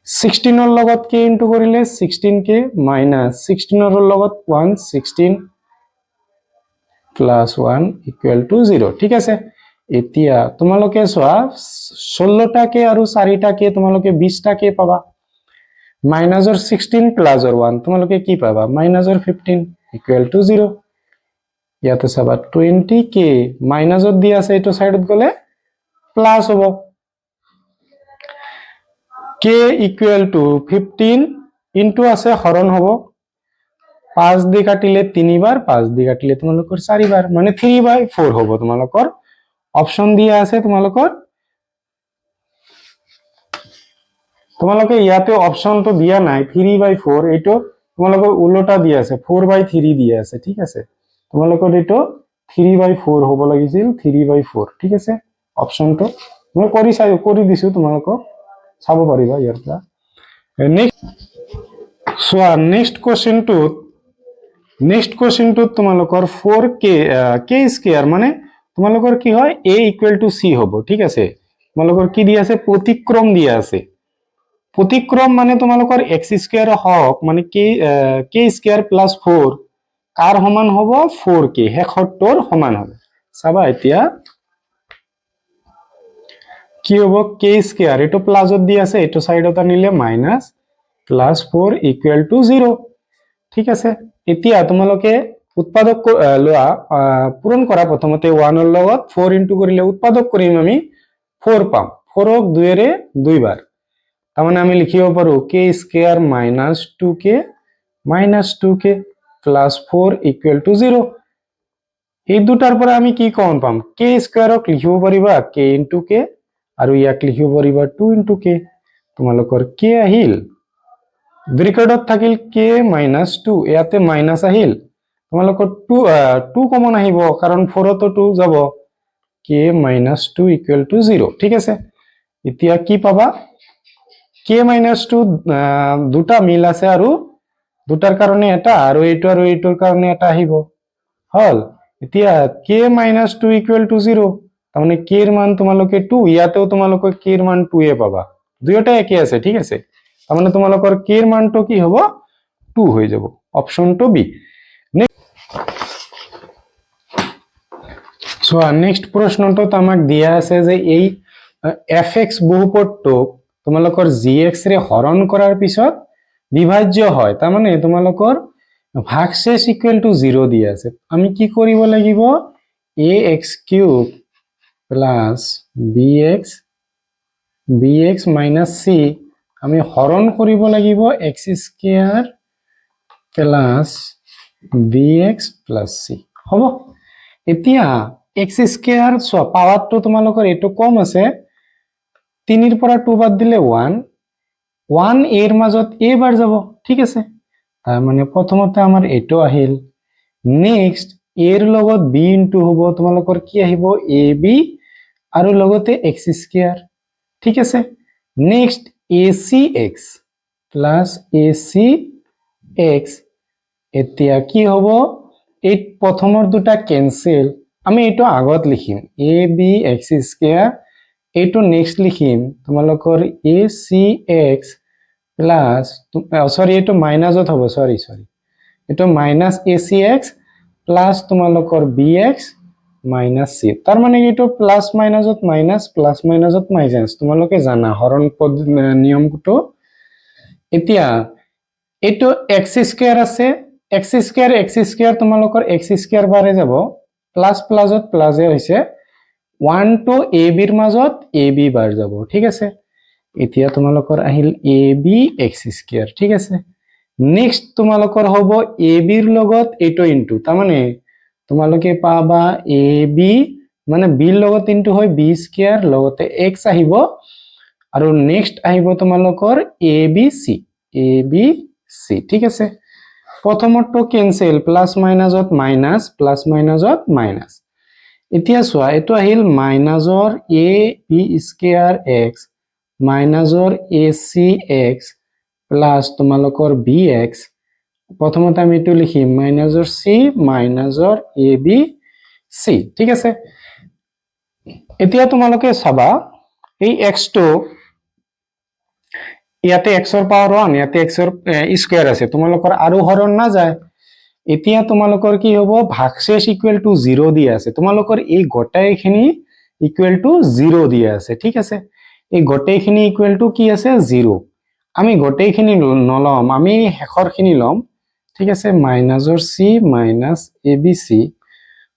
16 ৰ লগত k ইনটু কৰিলে 16k minus 16 ৰ লগত 1 16 plus 1 equal to 0 ঠিক আছে এতিয়া তোমালোকে সোয়া 16টা k আৰু 4টা k তোমালোকে 20টা k পাবা মাইনাসৰ 16 প্লাসৰ 1 তোমালোকে কি পাবা মাইনাসৰ 15 equal to 0 ইয়াতে চাবা 20k মাইনাসত দিয়া আছে এটো সাইডত গলে প্লাস হ'ব k equal to 15 into আছে হৰণ হ'ব 5 দি কাটিলে 3 বাৰ 5 দি কাটিলে তোমালোকৰ 4 বাৰ মানে 3/4 হ'ব তোমালোকৰ অপচন দিয়া আছে তোমালোকে ইয়াতে অপচনটো দিয়া নাই 3/4 এটো তোমালোকৰ উল্টা দিয়া আছে 4/3 দিয়া আছে ঠিক আছে তোমালোকৰ এটো 3/4 হ'ব লাগিছিল 3/4 ঠিক আছে অপচনটো মই কৰি দিছো তোমালোকক চাব পাৰিবা ইয়াৰ পৰা নেক্সট কোৱেশ্চনটো তোমালোকৰ 4k k স্কয়াৰ মানে তোমালোকৰ কি হয় a equal to c হ'ব ঠিক আছে তোমালোকৰ কি দিয়া আছে প্ৰতিক্ৰম দিয়া আছে প্ৰতিক্ৰম মানে তোমালোকৰ x স্কয়াৰ হওক মানে k স্কয়াৰ প্লাস 4 কাৰ সমান হ'ব 4k শেষৰটোৰ সমান হ'ব চাবা এতিয়া কি হ'ব k স্কয়াৰ এটো প্লাসত দি আছে এটো সাইডত আনিলে মাইনাস প্লাস 4 ইকুয়াল টু 0 ঠিক আছে এতিয়া তোমালোকে উৎপাদক লোৱা পূৰণ কৰা প্ৰথমতে 1 ৰ লগত 4 ইনটু কৰিলে উৎপাদক কৰিম আমি 4 পাম 4 ক 2 ৰে 2 বাৰ তাৰমানে আমি লিখিব পাৰো k square minus 2k plus 4 equal to 0 এই দুটাৰ পৰা আমি কি কমন পাম k স্কয়াৰক লিখিব পাৰিবা k ইনটু k আৰু ইয়াক লিখিব পাৰিবা 2 ইনটু k তোমালোকৰ k আহিল ব্ৰেকেটত থাকিল k minus 2 ইয়াতে মাইনাস আহিল তোমালোকৰ 2 কমন আহিব কাৰণ 4 তো 2 যাব k minus 2 equal to 0 ঠিক আছে এতিয়া কি পাবা k minus 2 দুটা মিল আছে আৰু দুটাৰ কাৰণে এটা আৰু এইটোৰ কাৰণে এটা আহিব হল এতিয়া k minus 2 equal to 0 তাৰমানে k এৰ মান তোমালোকে 2 ইয়াতেও তোমালোকে k এৰ মান 2 এ পাবা দুইটা একই আছে ঠিক আছে তাৰমানে তোমালোকৰ k এর মানটো কি হ'ব 2 হৈ যাব অপশনটো বি সো নেক্সট প্ৰশ্নটো আমাক দিয়া আছে যে এই fx বহুপদটো তোমালোকৰ gx ৰে হৰণ কৰাৰ পিছত বিভাজ্য হয় তাৰমানে তোমালোকৰ ভাগশেষ ইকুয়াল টু 0 দিয়া আছে আমি কি কৰিব লাগিব ax³ plus bx minus c আমি হৰণ কৰিব লাগিব x² plus bx plus c হ'ব এতিয়া x² পাৱাৰটো তোমালোকৰ এটো কম আছে 3 ৰ পৰা 2 বাদ দিলে 1 এৰ মাজত a বাৰ যাব ঠিক আছে তাৰ মানে প্ৰথমতে আমাৰ এটো আহিল নেক্সট এৰ লগত b ইনটু হ'ব তোমালোকৰ কি আহিব ab আৰু লগতে x² ঠিক আছে নেক্সট acx প্লাস acx এতিয়া কি হ'ব এই প্ৰথমৰ দুটা ক্যান্সেল আমি এটো আগত লিখিম ab x² এটো নেক্সট লিখিম তোমালোকৰ acx প্লাস সৰি এটো মাইনাসত হ'ব সৰি এটো মাইনাস acx প্লাস তোমালোকৰ bx মাইনাস c তার মানে এটো প্লাস মাইনাসত মাইনাস প্লাস মাইনাসত মাইনাস তোমালোকে জানা হরণ নিয়মটো এতিয়া এটো x² আছে x² তোমালোকৰ x² বাৰে যাব প্লাস প্লাসত প্লাসে হৈছে 1 to ab ৰ মাজত ab বাৰ যাব ঠিক আছে এতিয়া তোমালোকৰ আহিল ab x² ঠিক আছে নেক্সট তোমালোকৰ হ'ব ab ৰ লগত এটো ইনটু তাৰ মানে তোমালোকে পাবা ab মানে b ৰ লগত ইনটু হয় b² লগতে x আহিব আৰু নেক্সট আহিব তোমালোকৰ abc ঠিক আছে প্ৰথমটো ক্যান্সেল প্লাস মাইনাসত মাইনাস প্লাস মাইনাসত মাইনাস এতিয়া সোয়া এটো আহিল মাইনাসৰ ab² x মাইনাসৰ acx প্লাস তোমালোকৰ bx প্ৰথমতে আমি এটো লিখিম মাইনাসৰ c মাইনাসৰ abc ঠিক আছে এতিয়া তোমালোকে চাবা এই x টো ইয়াতে x ৰ পাৱাৰ 1 ইয়াতে x ৰ স্কয়াৰ আছে তোমালোকৰ আৰু হৰণ না যায় এতিয়া তোমালোকৰ কি হ'ব ভাগশেষ ইকুয়াল টু 0 দিয়া আছে তোমালোকৰ এই গোটেইখিনি ইকুয়াল টু 0 দিয়া আছে ঠিক আছে এই গোটেইখিনি ইকুয়াল টু কি আছে 0 আমি গোটেইখিনি নলম আমি শেষৰখিনি লম ঠিক আছে মাইনাসৰ c মাইনাস abc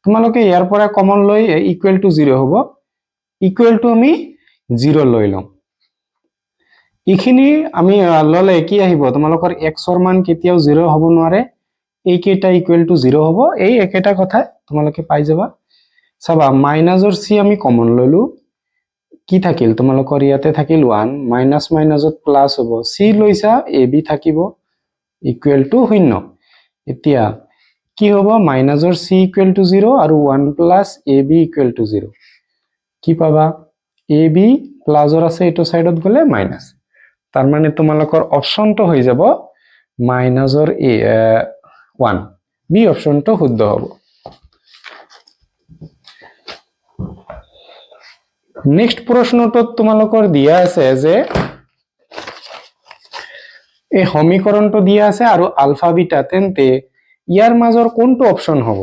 তোমালোকে ইয়াৰ পৰা কমন লৈ ইকুয়াল টু 0 হ'ব ইকুয়াল টু আমি 0 লৈ লম ইখিনি আমি ললে কি আহিব তোমালোকৰ x ৰ মান কেতিয়াও 0 হ'ব নোৱাৰে এই কেটা ইকুয়াল টু 0 হ'ব এই একেটা কথা তোমালোকে পাই যাবা চাবা মাইনাসৰ c আমি কমন লইলো কি থাকিল তোমালোকৰ ইয়াতে থাকিল 1 মাইনাস মাইনাসত প্লাস হ'ব c লৈছা ab থাকিব ইকুয়াল টু 0 এতিয়া কি হ'ব মাইনাসৰ c ইকুয়াল টু 0 আৰু 1 প্লাস ab ইকুয়াল টু 0 কি পাবা ab প্লাসৰ আছে এটো সাইডত গলে মাইনাস তাৰ মানে তোমালোকৰ অপশনটো হৈ যাব মাইনাসৰ 1 বি অপশনটো শুদ্ধ হ'ব নেক্সট প্ৰশ্নটো তোমালোকৰ দিয়া আছে যে এই সমীকৰণটো দিয়া আছে আৰু আলফা বিটা, তেন্তে ইয়াৰ মাজৰ কোনটো অপচন হ'ব?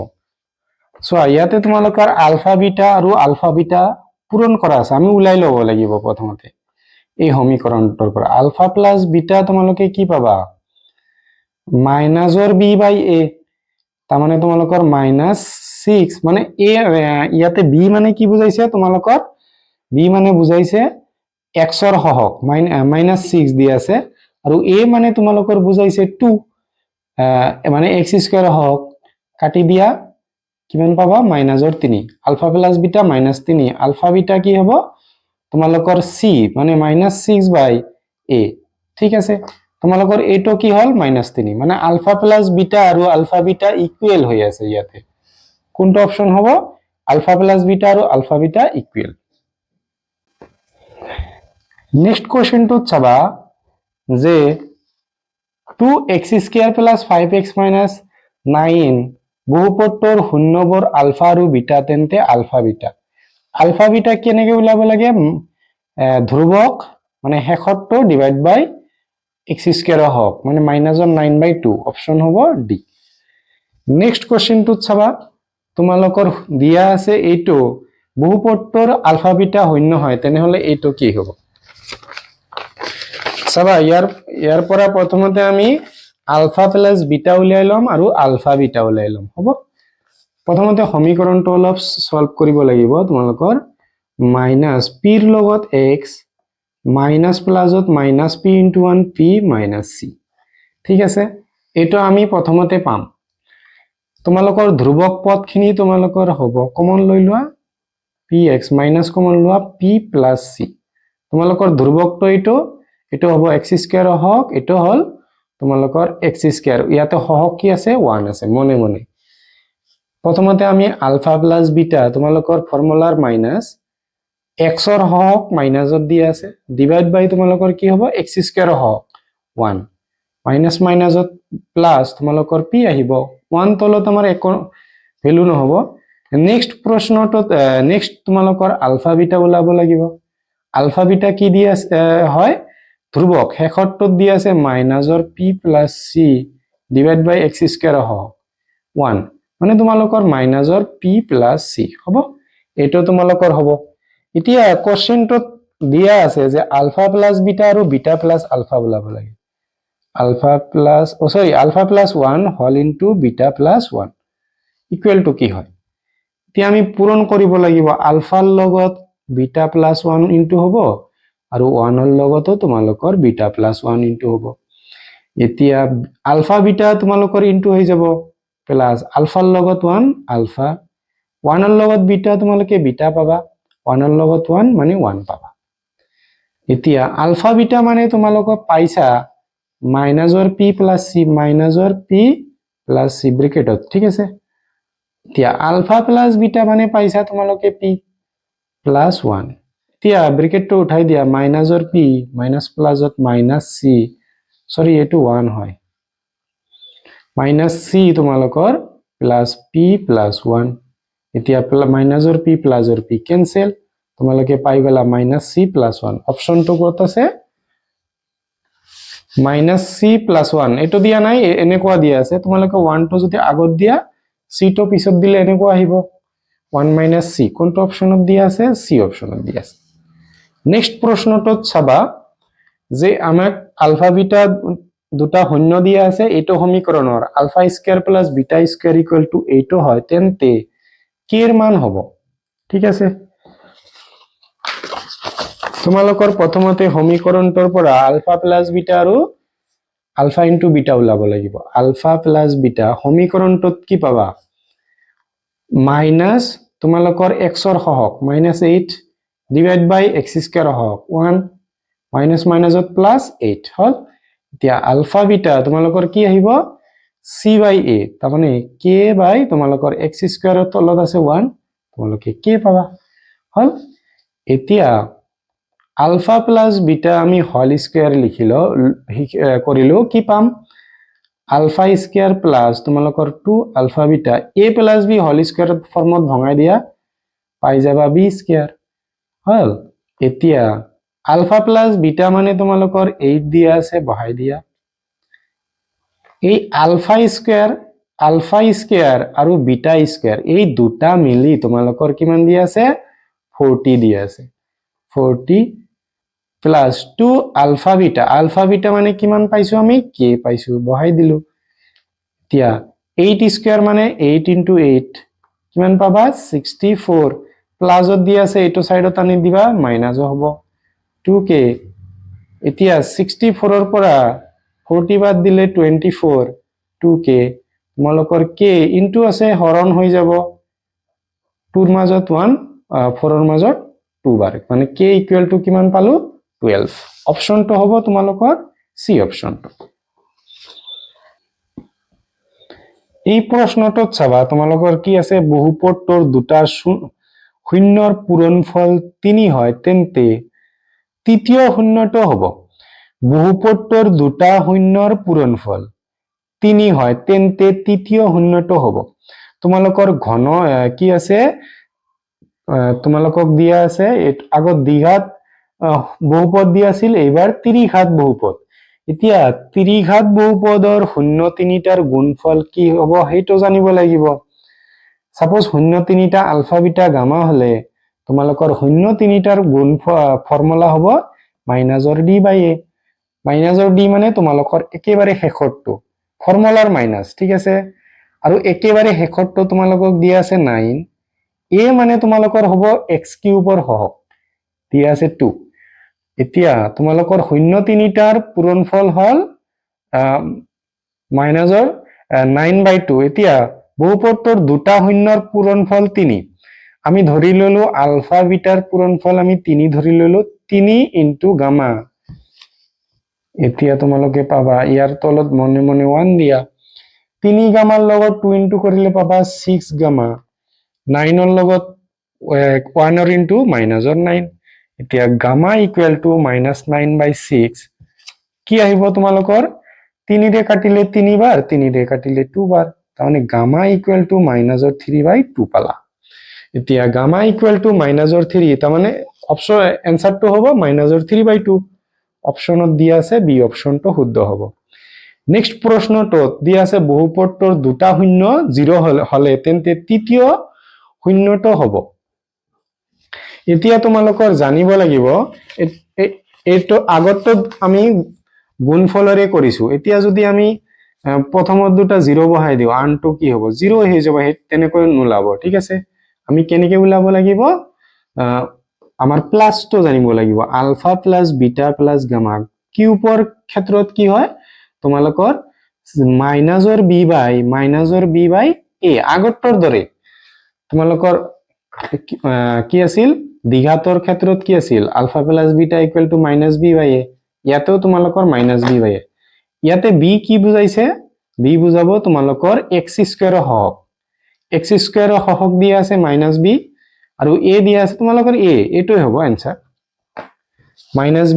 চোৱা ইয়াতে তোমালোকৰ আলফা বিটা পূৰণ কৰা আছে, আমি ওলাই ল'ব লাগিব প্ৰথমতে এই সমীকৰণটোৰ পৰা। আলফা প্লাছ বিটা তোমালোকে কি পাবা? মাইনাছৰ বি বাই এ, তাৰমানে তোমালোকৰ -6, মানে এ ইয়াতে বি মানে কি বুজাইছে তোমালোকৰ? বি মানে বুজাইছে এক্সৰ সহগ, -6 দি আছে, আৰু এ মানে তোমালোকৰ বুজাইছে 2, মানে x² সহগ, কাটি দিয়া কিমান পাবা? -3। Alpha plus beta -3, alpha beta কি হ'ব তোমালোকৰ চি, মানে -6 বাই এ। ঠিক আছে, তোমালোকৰ এইটো কি হ'ল? -3, মানে আলফা প্লাছ বিটা আৰু আলফা বিটা ইকুৱেল হৈ আছে ইয়াতে। কোনটো অপচন হ'ব? আলফা প্লাছ বিটা আৰু আলফা বিটা ইকুৱেল। নেক্সট কুৱেশ্যনটোত চাবা যে 2x² + 5x - 9 বহুপদটোৰ শূন্যবোৰ আলফা আৰু বিটা, তেন্তে আলফা বিটা। আলফা বিটা কেনেকৈ ওলাব লাগে? ধ্ৰুৱক মানে শেষৰটো ডিভাইড বাই x² হওক, মানে -9/2, অপচন হ'ব ডি। নেক্সট কুৱেশ্যনটোত চাবা তোমালোকৰ দিয়া আছে এইটো বহুপদটোৰ আলফা বিটা শূন্য হয়, তেনেহলে এইটো কি হ'ব? চাবা ইয়াৰ পৰা প্ৰথমতে আমি আলফা প্লাছ বিটা উলিয়াই ল'ম আৰু আলফা বিটা উলিয়াই ল'ম, হ'ব? প্ৰথমতে সমীকৰণটো অলপ সলভ কৰিব লাগিব তোমালোকৰ। মাইনাছ পিৰ লগত x, minus প্লাছত -p × 1 p - c। ঠিক আছে, এইটো আমি প্ৰথমতে পাম। তোমালোকৰ ধ্ৰুৱক পদখিনি তোমালোকৰ হ'ব, কমন লৈ লোৱা px, মাইনাছ কমন লোৱা p + c। তোমালোকৰ ধ্ৰুৱকটো এইটো হ'ব x² হওক, এইটো হ'ল তোমালোকৰ x², ইয়াতে সহগ কি আছে? 1 আছে, মনে মনে। প্ৰথমতে আমি আলফা প্লাছ বিটা, তোমালোকৰ ফৰ্মুলাৰ মাইনাছ এক্সৰ সহগ মাইনাছত দিয়া আছে, ডিভাইড বাই তোমালোকৰ কি হ'ব? x² হওক 1, মাইনাছ মাইনাছত প্লাছ তোমালোকৰ p আহিব, 1 তলত আমাৰ একো ভেলু নহ'ব। নেক্সট প্ৰশ্নটোত নেক্সট তোমালোকৰ আলফা বিটা ওলাব লাগিব। আলফা বিটা কি দিয়া হয়? ধ্ৰুৱক, শেষৰটোত দিয়া আছে -p + c ডিভাইড বাই x² হওক 1, মানে তোমালোকৰ -p + c, হ'ব? এইটো তোমালোকৰ হ'ব। এতিয়া কোৱেশ্চনটোত দিয়া আছে যে আলফা প্লাছ বিটা আৰু বিটা প্লাছ আলফা ওলাব লাগে। Alpha plus 1 whole into beta plus 1 equal to কি হয়? এতিয়া আমি পূৰণ কৰিব লাগিব, আলফাৰ লগত বিটা প্লাছ 1 ইনটু হ'ব, আৰু 1ৰ লগতো তোমালোকৰ বিটা প্লাছ 1 ইনটু হ'ব। এতিয়া আলফা বিটা তোমালোকৰ ইনটু হৈ যাব, প্লাছ আলফাৰ লগত 1 আলফা, 1ৰ লগত বিটা তোমালোকে বিটা পাবা, 1ৰ লগত 1 মানে 1 পাবা। এতিয়া আলফা বিটা মানে তোমালোকক পাইছা -p + c ব্ৰেকেটত, ঠিক আছে? এতিয়া আলফা প্লাছ বিটা মানে পাইছা তোমালোকে p + 1, এতিয়া ব্ৰেকেটটো উঠাই দিয়া, -p মাইনাছ প্লাছত -c, সৰি এইটো 1 হয়, -c তোমালোকৰ প্লাছ p + 1, এতিয়া -p + p কেনসেল, তোমালোকে পাই গলা -c + 1। অপশনটো কত আছে? -c + 1, এইটো দিয়া নাই, এনেকুৱা দিয়া আছে। তোমালোকে 1 টো যদি আগত দিয়া, c টো পিছত দিলে এনেকুৱা আহিব 1 - c। কোনটো অপশনত দিয়া আছে? c অপশনত দিয়া আছে। নেক্সট প্ৰশ্নটোত চাবা যে আমাক আলফা বিটা দুটা শূন্য দিয়া আছে, এইটো সমীকৰণৰ α² + β² = এইটো হয়, তেন্তে k এৰ মান হ'ব। ঠিক আছে, তোমালোকৰ প্ৰথমতে সমীকৰণটোৰ পৰা আলফা প্লাছ বিটা আৰু আলফা ইনটু বিটা ওলাব লাগিব। আলফা প্লাছ বিটা সমীকৰণটোত কি পাবা? মাইনাছ তোমালোকৰ এক্সৰ সহগ -8 ডিভাইড বাই x² সহগ 1, মাইনাছ মাইনাছত প্লাছ 8 হ'ল। এতিয়া আলফা বিটা তোমালোকৰ কি আহিব? c/a, তাৰমানে k বাই তোমালোকৰ x² তলত আছে 1, তোমালোকে k পাবা, হ'ল। এতিয়া আলফা প্লাছ বিটা আমি হোল স্কয়াৰ কৰিলো, কি পাম? আলফা স্কয়াৰ প্লাছ তোমালোকৰ 2 alpha beta a + b whole square ফৰ্মত ভঙাই দিয়া, পাই যাবা b স্কয়াৰ, হ'ল। এতিয়া আলফা প্লাছ বিটা মানে তোমালোকৰ 8 দিয়া আছে, বহাই দিয়া, এই আলফা স্কয়াৰ আৰু বিটা স্কয়াৰ এই দুটা মিলি তোমালোকৰ কিমান দি আছে 40 দি আছে 40 প্লাস 2 আলফা বিটা মানে কিমান পাইছো আমি কে পাইছো বহাই দিলো এতিয়া 8 স্কয়াৰ মানে 8 into 8 কিমান পাবা 64 প্লাসত দি আছে এইটো সাইডত আনি দিবা মাইনাস হ'ব 2k এতিয়া 64 ৰ পৰা 40 বাদ দিলে 24 2k তোমালোকৰ k ইনটু আছে হৰণ হৈ যাব 2 ৰ মাজত 1 4 ৰ মাজত 2 বাৰ মানে k ইকুৱেল টু কিমান পালো 12 অপশনটো হ'ব তোমালোকৰ সি অপশনটো এই প্ৰশ্নটোত চাবা তোমালোকৰ কি আছে বহুপদৰ দুটা শূন্যৰ পূৰণফল 3 হয় তেন্তে তৃতীয় শূন্যটো হ'ব বহুপদৰ দুটা শূন্যৰ পূৰণফল 3 হয় তেন্তে তৃতীয় শূন্যটো হ'ব তোমালোকৰ ঘন কি আছে তোমালোকক দিয়া আছে আগত দ্বিঘাত বহুপদ দিয়া আছিল এইবাৰ ত্ৰিঘাত বহুপদ এতিয়া ত্ৰিঘাত বহুপদৰ শূন্য তিনিটাৰ গুণফল কি হ'ব সেইটো জানিব লাগিব সাপোজ শূন্য তিনিটা আলফা বিটা গামা হলে তোমালোকৰ শূন্য তিনিটাৰ গুণ ফৰ্মুলা হ'ব মাইনাসৰ d বাই a মাইনাসৰ d মানে তোমালোকৰ একেবাৰে শেষৰটো ফৰ্মুলাৰ মাইনাস ঠিক আছে আৰু একেবাৰে শেষৰটো তোমালোকক দিয়া আছে 9 a মানে তোমালোকৰ হ'ব x কিউবৰ হওক দিয়া আছে 2 এতিয়া তোমালোকৰ শূন্য তিনিটাৰ পূৰণফল হল মাইনাসৰ 9/2 এতিয়া বহুপদৰ দুটা শূন্যৰ পূৰণফল 3 আমি ধৰি ললো আলফা বিটাৰ পূৰণফল আমি 3 ধৰি ললো 3 ইনটু গামা এতিয়া তোমালোকে পাবা ইয়াৰ তলত মনে মনে 1 দিয়া 3 গামাৰ লগত 2 ইনটু কৰিলে পাবা 6 গামা 9 ৰ লগত 1 ৰ ইনটু মাইনাসৰ 9 এতিয়া গামা ইকুৱেল টু -9/6 কি আহিব তোমালোকৰ 3 ৰে কাটিলে 3 বাৰ 3 ৰে কাটিলে 2 বাৰ তাৰমানে গামা ইকুৱেল টু -3/2 পালা এতিয়া গামা ইকুৱেল টু -3 তাৰমানে অপচন এনসারটো হ'ব -3/2 অপশনত দিয়া আছে বি অপশনটো শুদ্ধ হ'ব নেক্সট প্ৰশ্নটোত দিয়া আছে বহুপদৰ দুটা শূন্য 0 হলে তেন্তে তৃতীয় শূন্যটো হ'ব এতিয়া তোমালোকৰ জানিব লাগিব এইটো আগতো আমি গুণফলৰে কৰিছো এতিয়া যদি আমি প্ৰথমত দুটা 0 বহাই দিও আনটো কি হ'ব 0 হৈ যাব তেনেকৈ নোলাব ঠিক আছে আমি কেনেকৈ উলাব লাগিব আমাৰ প্লাসটো জানিব লাগিব alpha plus beta plus gamma কিউবৰ ক্ষেত্ৰত কি হয় তোমালোকৰ মাইনাসৰ b বাই a আগতৰ দৰে তোমালোকৰ কি আছিল দ্বিঘাতৰ ক্ষেত্ৰত কি আছিল alpha plus beta equal to -b/a ইয়াতেও তোমালোকৰ -b/a ইয়াতে b কি বুজাইছে b বুজাব তোমালোকৰ x স্কয়াৰ হওক দিয়া আছে -b আৰু a দিয়া আছে তোমালোকৰ a এটোই হ'ব आंसर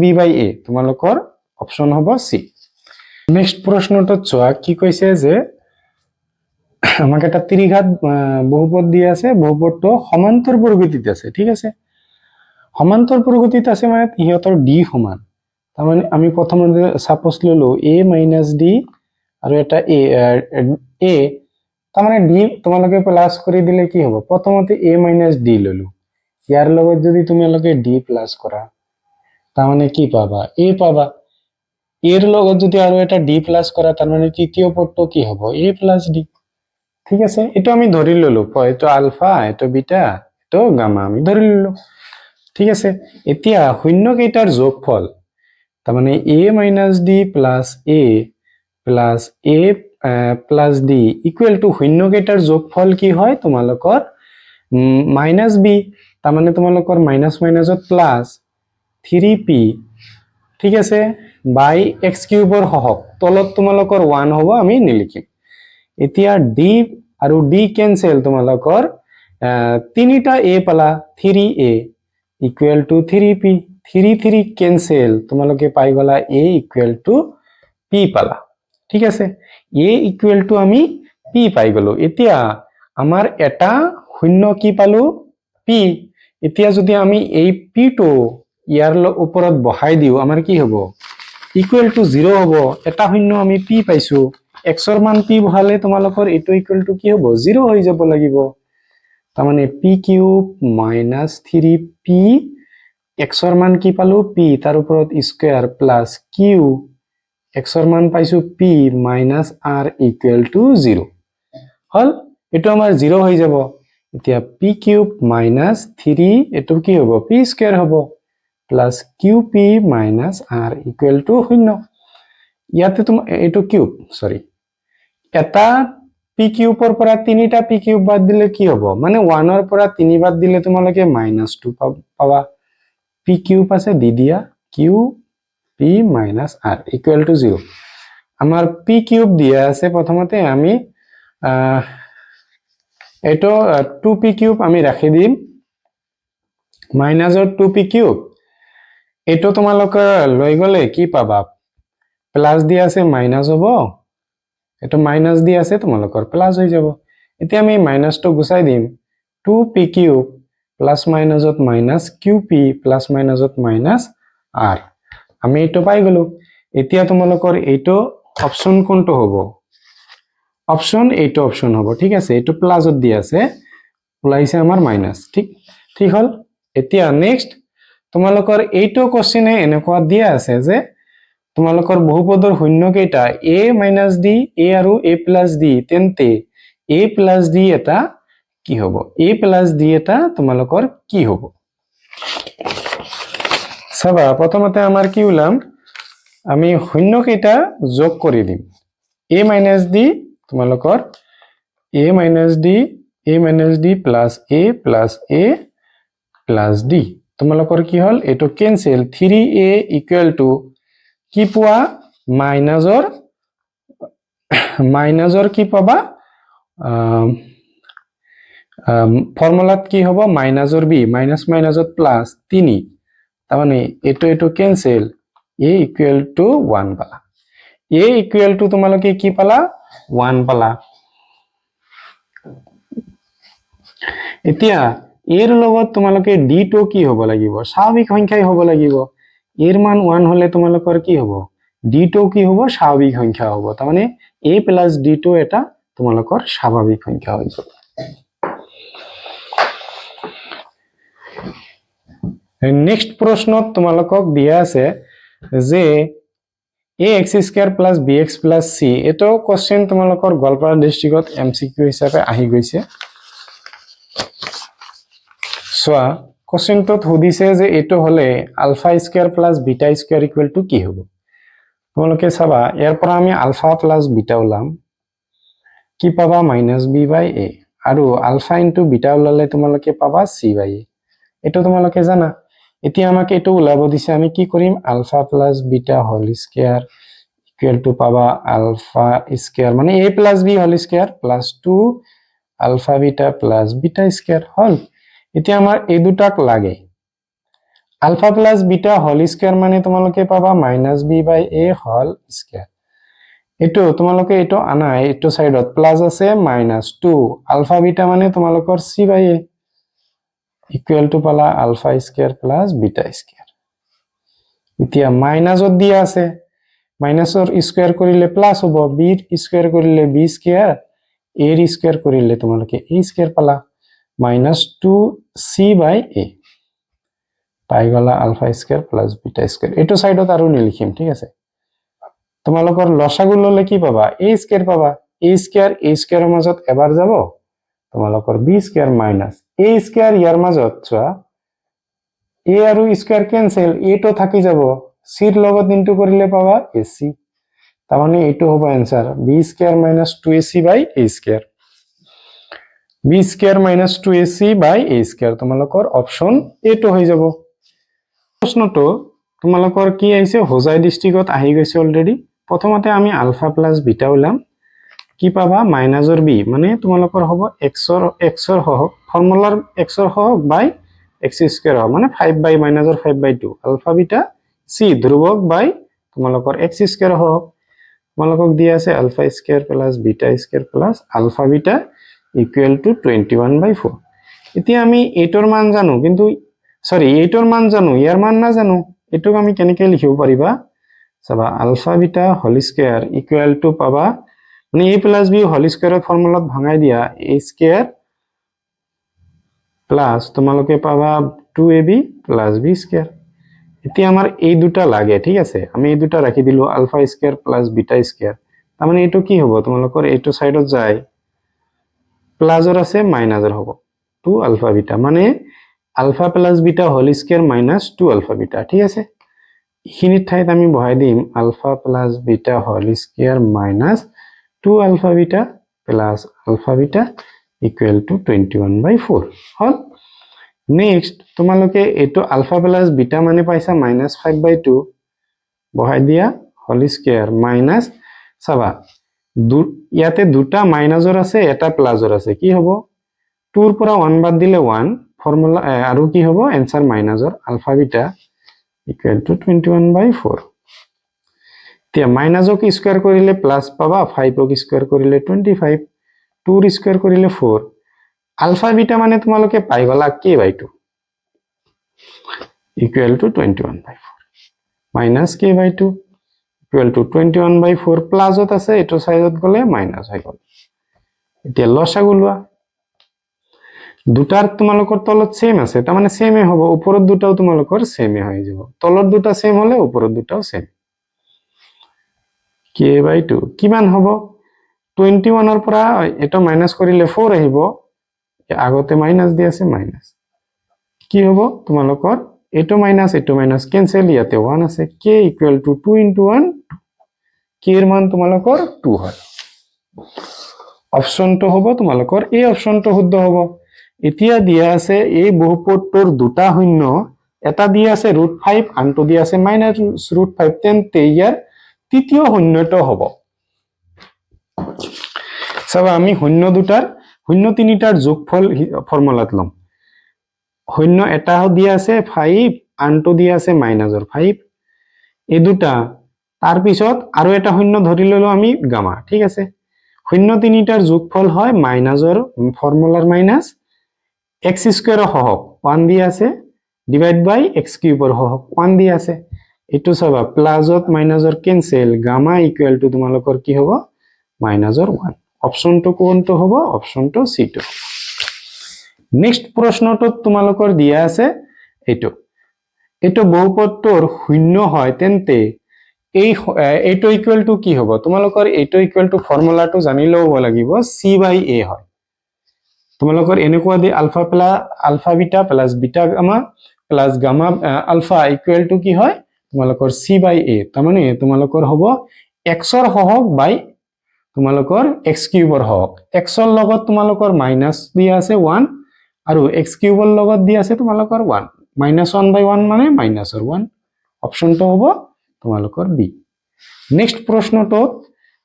-b/a তোমালোকৰ অপশন হ'ব সি নেক্সট প্ৰশ্নটো চোৱা কি কৈছে যে আমাক এটা ত্ৰিঘাত বহুপদ দিয়া আছে বহুপদটো সমান্তৰ প্ৰগতিত আছে ঠিক আছে সমান্তৰ প্ৰগতিত আছে মানে ইহঁতৰ d সমান তাৰমানে আমি প্ৰথমতে সাপোজ ললো a - d আৰু এটা a তাৰমানে d তোমালোকে প্লাস কৰি দিলে কি হ'ব প্ৰথমতে a - d ললো ইয়াৰ লগত যদি তোমালোকে d প্লাস কৰা তাৰমানে কি পাবা a পাবা এৰ লগত যদি আৰু এটা d প্লাস কৰা তাৰমানে তৃতীয় পদটো কি হ'ব a + d ঠিক আছে এটো আমি ধৰি ললো এটো আলফা এটো বিটা এটো গামা আমি ধৰি ললো ঠিক আছে এতিয়া শূন্য কেইটাৰ যোগফল তাৰমানে a - d + a + d equal to শূন্য কেইটাৰ যোগফল কি হয় তোমালোকৰ -b তাৰমানে তোমালোকৰ মাইনাস মাইনাসত প্লাস 3p ঠিক আছে বাই x কিউবৰ হওক তলত তোমালোকৰ 1 হ'ব আমি নিলিখিম এতিয়া d আৰু d কেনসেল তোমালোকৰ তিনিটা a পালা 3a equal to 3p 3 cancel তোমালোকে পাই গলা a ইকুৱেল টু p পালা ঠিক আছে a ইকুৱেল টু আমি p পাই গলো এতিয়া আমাৰ এটা শূন্য কি পালো p এতিয়া যদি আমি এই p টো ইয়াৰ ওপৰত বহাই দিও আমাৰ কি হ'ব ইকুৱেল টু 0 হ'ব এটা শূন্য আমি p পাইছো এক্সৰ মান পি বহালে তোমালোকৰ এইটো ইকুৱেল টু কি হ'ব 0 হৈ যাব লাগিব তাৰমানে পি কিউব মাইনাছ 3p এক্সৰ মান কি পালো পি তাৰ ওপৰত স্কয়াৰ প্লাস কিউ এক্সৰ মান পাইছো P minus r equal to 0 হল এটো আমাৰ 0 হৈ যাব এতিয়া পি কিউব মাইনাছ 3 এটো কি হ'ব পি স্কয়াৰ হ'ব plus qp minus r equal to 0 ইয়াতে তোমাৰ এটো কিউব সৰি এটা পি কিউবৰ পৰা তিনিটা পি কিউব বাদ দিলে কি হ'ব মানে 1 ৰ পৰা 3 বাদ দিলে তোমালোকে -2 পাবা পি কিউব আছে দি দিয়া Q P minus r equal to 0 আমাৰ পি কিউব দিয়া আছে প্ৰথমতে আমি এটো 2p কিউব আমি ৰাখি দিম মাইনাসৰ 2p কিউব এটো তোমালোকে লৈ গলে কি পাবা প্লাস দি আছে মাইনাস হ'ব এটো মাইনাস দি আছে তোমালোকৰ প্লাস হৈ যাব এতিয়া আমি মাইনাসটো গুছাই দিম 2p কিউব প্লাস মাইনাসত মাইনাস qp প্লাস মাইনাসত মাইনাস r আমি এটো পাই গলো এতিয়া তোমালোকৰ এইটো অপচন কোনটো হ'ব অপশন এইটো অপশন হ'ব ঠিক আছে এইটো প্লাসত দি আছে ওলাইছে আমাৰ মাইনাস ঠিক হল এতিয়া নেক্সট তোমালোকৰ এইটো কোশ্চেনে এনেকুৱা দিয়া আছে যে তোমালোকৰ বহুপদৰ শূন্য কেইটা a - d a আৰু a + d তেন্তে a + d এটা কি হ'ব a + d এটা তোমালোকৰ কি হ'ব সবা প্ৰথমতে আমাৰ কি উলাম আমি শূন্য কেইটা যোগ কৰি দিম a - d তোমালোকৰ a - d plus a plus a plus d তোমালোকৰ কি হল এটো কেনসেল 3a ইকুৱেল টু কি পোৱা মাইনাসৰ কি পাবা ফৰ্মুলাত কি হ'ব মাইনাসৰ b মাইনাস মাইনাসত প্লাস 3 তাৰমানে এটো কেনসেল a ইকুৱেল টু 1 পালা a ইকুৱেল টু তোমালোকে কি পালা 1 পালা এতিয়া এৰ লগত তোমালোকে d2 কি হ'ব লাগিব স্বাভাৱিক সংখ্যাই হ'ব লাগিব এৰ মান 1 হলে তোমালোকৰ কি হ'ব d2 কি হ'ব স্বাভাৱিক সংখ্যা হ'ব তাৰমানে a + d2 এটা তোমালোকৰ স্বাভাৱিক সংখ্যা হৈ যাব নেক্সট প্ৰশ্নত তোমালোকক দিয়া আছে যে ax² + bx + c এটো কোশ্চেন তোমালোকৰ গোৱালপাৰা ডিস্ট্ৰিক্টত MCQ হিচাপে আহি গৈছে সোয়া কোশ্চেনটোত সুধিছে যে এটো হলে α² + β² ইকুৱেল টু কি হ'ব তোমালোকে চাবা ইয়াৰ পৰা আমি α + β ওলাম কি পাবা -b/a আৰু α * β ওলালে তোমালোকে পাবা c/a এটো তোমালোকে জানা এতিয়া আমাকে এটো ওলাব দিছে আমি কি কৰিম α + β² ইকুৱেল টু পাবা α² মানে a + b² + 2 α β + β² হল এতিয়া আমাৰ এই দুটাক লাগে α + β² মানে তোমালোকে পাবা -b/a² এটো তোমালোকে এটো আনা এটো সাইডত প্লাস আছে -2 α β মানে তোমালোকৰ c/a ইকুৱেল টু পালা α² + β² এতিয়া মাইনাসত দিয়া আছে মাইনাসৰ স্কয়াৰ কৰিলে প্লাস হ'ব b ৰ স্কয়াৰ কৰিলে b² a ৰ স্কয়াৰ কৰিলে তোমালোকে a² পালা -2c/a পাই গলা α² + β² এটো সাইডত আৰু নিলিখিম ঠিক আছে তোমালোকৰ লসাগু ললে কি পাবা a² পাবা a² ৰ মাজত এবাৰ যাব তোমালোকৰ b² - a² ইয়াৰ মাজত চোৱা a আৰু স্কয়াৰ কেনসেল a তো থাকি যাব c ৰ লগত ইনটু কৰিলে পাবা ac তাৰমানে এটো হ'ব answer b² - 2ac/a² b² - 2ac/a² তোমালোকৰ অপচন এটো হৈ যাব প্ৰশ্নটো তোমালোকৰ কি আহিছে হোজাই ডিস্ট্ৰিক্টত আহি গৈছে অলৰেডি প্ৰথমতে আমি α + β ওলাম কি পাবা মাইনাসৰ b মানে তোমালোকৰ হ'ব x ৰ হওক ফৰ্মুলাৰ x ৰ হওক বাই x² হওক মানে 5 - -5/2 α β c ধ্ৰুবক বাই তোমালোকৰ x² হওক তোমালোকক দিয়া আছে α² + β² + α β ইকুৱেল টু 21/4 এতিয়া আমি এইটোৰ মান জানো কিন্তু সৰি এইটোৰ মান জানো ইয়াৰ মান না জানো এটোক আমি কেনেকৈ লিখিব পাৰিবা চাবা α β² ইকুৱেল টু পাবা মানে a প্লাস b হোল স্কয়াৰৰ ফৰ্মুলাত ভাঙাই দিয়া a স্কয়াৰ প্লাস তোমালোকে পাবা 2ab প্লাস b স্কয়াৰ। এতিয়া আমাৰ এই দুটা লাগে, ঠিক আছে, আমি এই দুটা ৰাখি দিলো alpha square plus beta square. তাৰ মানে এইটো কি হ'ব, তোমালোকৰ এইটো সাইডত যায় প্লাসৰ আছে মাইনাসৰ হ'ব 2 আলফা বিটা, মানে alpha plus beta whole square minus 2 alpha beta, ঠিক আছে। এইখিনিত ঠাইত আমি বহাই দিম alpha plus beta whole square minus 2 alpha beta plus alpha beta equal to 21/4 হল। নেক্সট তোমালোকে এইটো আলফা প্লাস বিটা মানে পাইছা -5/2 বহাই দিয়া হোল স্কয়াৰ মাইনাস, চাবা ইয়াতে দুটা মাইনাসৰ আছে এটা প্লাসৰ আছে, কি হ'ব 2 ৰ পৰা 1 বাদ দিলে 1 ফৰ্মুলা, আৰু কি হ'ব এনসাৰ মাইনাসৰ আলফা বিটা ইকুয়াল টু 21/4। এতিয়া মাইনাসক স্কয়াৰ কৰিলে প্লাস পাবা, 5ক স্কয়াৰ কৰিলে 25, 2 ৰ স্কয়াৰ কৰিলে 4, আলফা বিটা মানে তোমালোকে পাই গলা k/2 equal to 21/4 minus k/2 equal to 21/4, প্লাসত আছে এটো সাইডত গলে মাইনাস হৈ গল। এতিয়া লসাগু লোৱা, দুটাৰ তোমালোকৰ তলত সেম আছে, তাৰ মানে সেমে হ'ব, ওপৰত দুটাও তোমালোকৰ সেমে হৈ যাব, তলত দুটা সেম হলে ওপৰত দুটাও সেম। k/2 কিমান হ'ব, 21 ৰ পৰা এটা মাইনাস কৰিলে 4 আহিব, আগতে মাইনাস দি আছে মাইনাস, কি হ'ব তোমালোকৰ এটো মাইনাস কেনসেল, ইয়াতে 1 আছে, k ইকুয়াল টু 2 * 1, k এর মান তোমালোকৰ 2 হয়। অপশনটো হ'ব তোমালোকৰ এই অপশনটো শুদ্ধ হ'ব। এতিয়া দিয়া আছে এই বহুপদটোৰ দুটা শূন্য, এটা দিয়া আছে √5 আনটো দিয়া আছে -√5, তেন্তে ইয়াৰ তৃতীয় শূন্যটো হ'ব, চাবা আমি শূন্য তিনিটাৰ যোগফল ফৰ্মুলাত লম। শূন্য এটা দিয়া আছে 5, আনটো দিয়া আছে -5, এই দুটা, তাৰ পিছত আৰু এটা শূন্য ধৰি ললো আমি গামা, ঠিক আছে। শূন্য তিনিটাৰ যোগফল হয় মাইনাসৰ ফৰ্মুলাৰ মাইনাস x স্কয়াৰৰ সহগ 1 দিয়া আছে ডিভাইড বাই x কিউবৰ সহগ 1 দিয়া আছে, এটো চাবা প্লাসত মাইনাসৰ কেনসেল, গামা ইকুয়াল টু তোমালোকৰ কি হ'ব -1। অপশনটো কোনটো হ'ব, অপশনটো সি টো। নেক্সট প্ৰশ্নটোত তোমালোকৰ দিয়া আছে এইটো বহুপদটোৰ শূন্য হয় তেন্তে এইটো ইকুয়াল টু কি হ'ব, তোমালোকৰ এইটো ইকুয়াল টু ফৰ্মুলাটো জানি লব লাগিব c/a হয়। তোমালোকৰ এনেকুৱা দি alpha beta plus beta gamma plus gamma alpha equal to কি হয় তোমালোকৰ c/a, তাৰ মানে তোমালোকৰ হ'ব x ৰ সহগ বাই তোমালোকৰ x কিউবৰ সহগ, x ৰ লগত তোমালোকৰ মাইনাস দিয়া আছে 1 আৰু x কিউবৰ লগত দিয়া আছে তোমালোকৰ 1, -1/1 মানে -1। অপশনটো হ'ব তোমালোকৰ বি। নেক্সট প্ৰশ্নটোত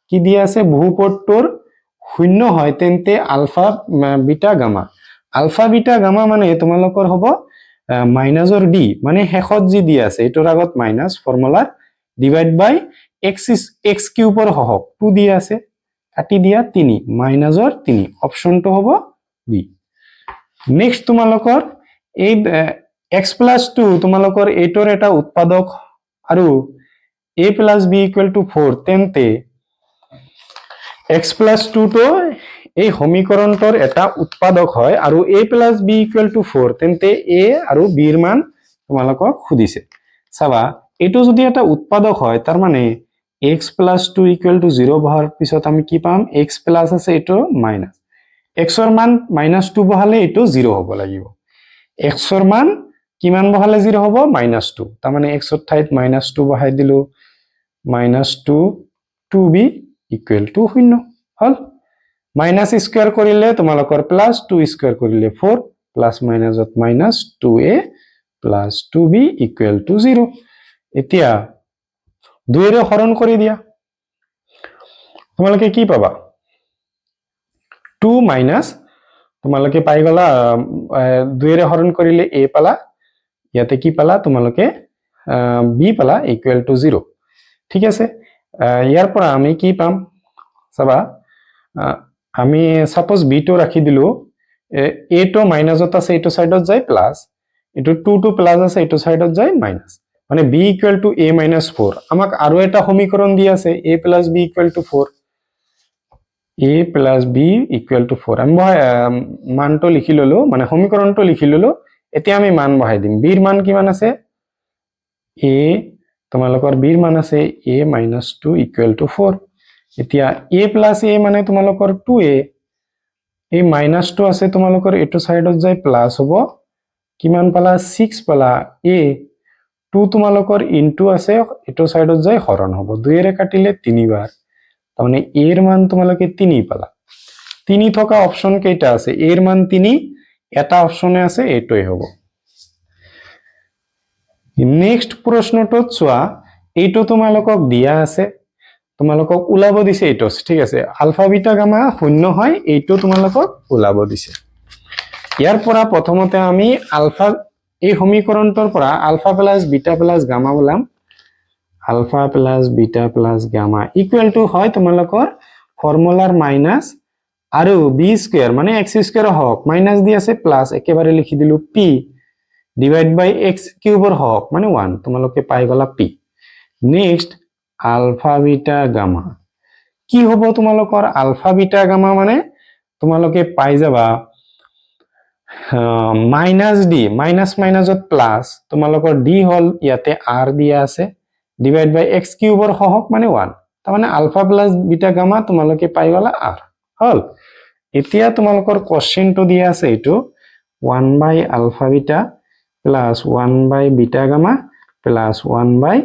কি দিয়া আছে, বহুপদটোৰ শূন্য হয় তেন্তে alpha beta gamma, alpha beta gamma মানে তোমালোকৰ হ'ব মাইনাসৰ d, মানে শেষত যি দিয়া আছে এটোৰ আগত minus formula divide by x কিউবৰ সহগ 2 দিয়া আছে, কাটি দিয়া 3 মাইনাসৰ 3, অপশনটো হ'ব বি। নেক্সট তোমালোকৰ এই x + 2 তোমালোকৰ এইটোৰ এটা উৎপাদক আৰু a + b = 4, তেন্তে x + 2 টো এই সমীকৰণটোৰ এটা উৎপাদক হয় আৰু a + b = 4, তেন্তে a আৰু b এৰ মান তোমালোকক খুদিছে। চাবা এইটো যদি এটা উৎপাদক হয় তাৰ মানে x + 2 = 0 বহাৰ পিছত আমি কি পাম, x প্লাস আছে এটো মাইনাস, x ৰ মান -2 বহালে এটো 0 হ'ব লাগিব, x ৰ মান কিমান বহালে 0 হ'ব -2, তাৰ মানে x ৰ ঠাইত -2 বহাই দিলো, -2 2b = 0 হল। মাইনাস স্কয়াৰ কৰিলে তোমালোকৰ প্লাস, 2 স্কয়াৰ কৰিলে 4, প্লাস মাইনাসত -2a প্লাস 2b = 0। এতিয়া 2 এৰে হৰণ কৰি দিয়া, তোমালোকে কি পাবা 2 মাইনাস, তোমালোকে পাই গলা 2 এৰে হৰণ কৰিলে a পালা, ইয়াতে কি পালা তোমালোকে b পালা = 0, ঠিক আছে। ইয়াৰ পৰা আমি কি পাম চাবা, আমি সাপোজ b টো ৰাখি দিলো, a টো মাইনাসত আছে এইটো সাইডত যায় প্লাস, এটো 2 টো প্লাস আছে এইটো সাইডত যায় মাইনাস, মানে b = a - 4। আমাক আৰু এটা সমীকৰণ দি আছে a + b = 4, a plus b equal to 4 আমি মানটো লিখি ললো মানে সমীকৰণটো লিখি ললো এতিয়া আমি মান বহাই দিম b ৰ মান কিমান আছে a তোমালোকৰ b ৰ মান আছে a - 2 ইকুয়াল টু 4 এতিয়া a প্লাস a মানে তোমালোকৰ 2a এই -2 আছে তোমালোকৰ এটো সাইডত যায় প্লাস হ'ব কিমান পালা 6 পালা a 2 তোমালোকৰ ইনটু আছে এটো সাইডত যায় হৰণ হ'ব 2 এৰে কাটিলে 3 বাৰ তাৰমানে a এর মান তোমালোকে 3 পালা 3 থকা অপশন কেইটা আছে a এর মান 3 এটা অপশনে আছে এটোই হ'ব নেক্সট প্রশ্নটো চোৱা এইটো তোমালোকক দিয়া আছে তোমালোকক উলাব দিছে এইটো ঠিক আছে আলফা বিটা গামা শূন্য হয় এইটো তোমালোকক উলাব দিছে ইয়াৰ পৰা প্ৰথমতে আমি আলফা এই সমীকৰণটোৰ পৰা alpha plus beta plus gamma ওলাম alpha plus beta plus gamma equal to হয় তোমালোকৰ ফৰ্মুলাৰ মাইনাস আৰু b স্কয়ার মানে x স্কয়ার হওক মাইনাস দি আছে প্লাস একেবারে লিখি দিলু p ডিভাইড বাই x কিউবৰ হওক মানে 1 তোমালোকে পাই গলা p next alpha beta gamma কি হ'ব তোমালোকৰ আলফা বিটা গামা মানে তোমালোকে পাই যাবা মাইনাস d মাইনাস মাইনাসত প্লাস তোমালোকৰ d হল ইয়াতে r দিয়া আছে ডিভাইড বাই x কিউবৰ হওক মানে 1 তাৰ মানে আলফা প্লাস বিটা গামা তোমালোকে পাই গলা r হল এতিয়া তোমালোকৰ কোশ্চেনটো দিয়া আছে এটো 1 বাই আলফা বিটা প্লাস 1 বাই বিটা গামা প্লাস 1 বাই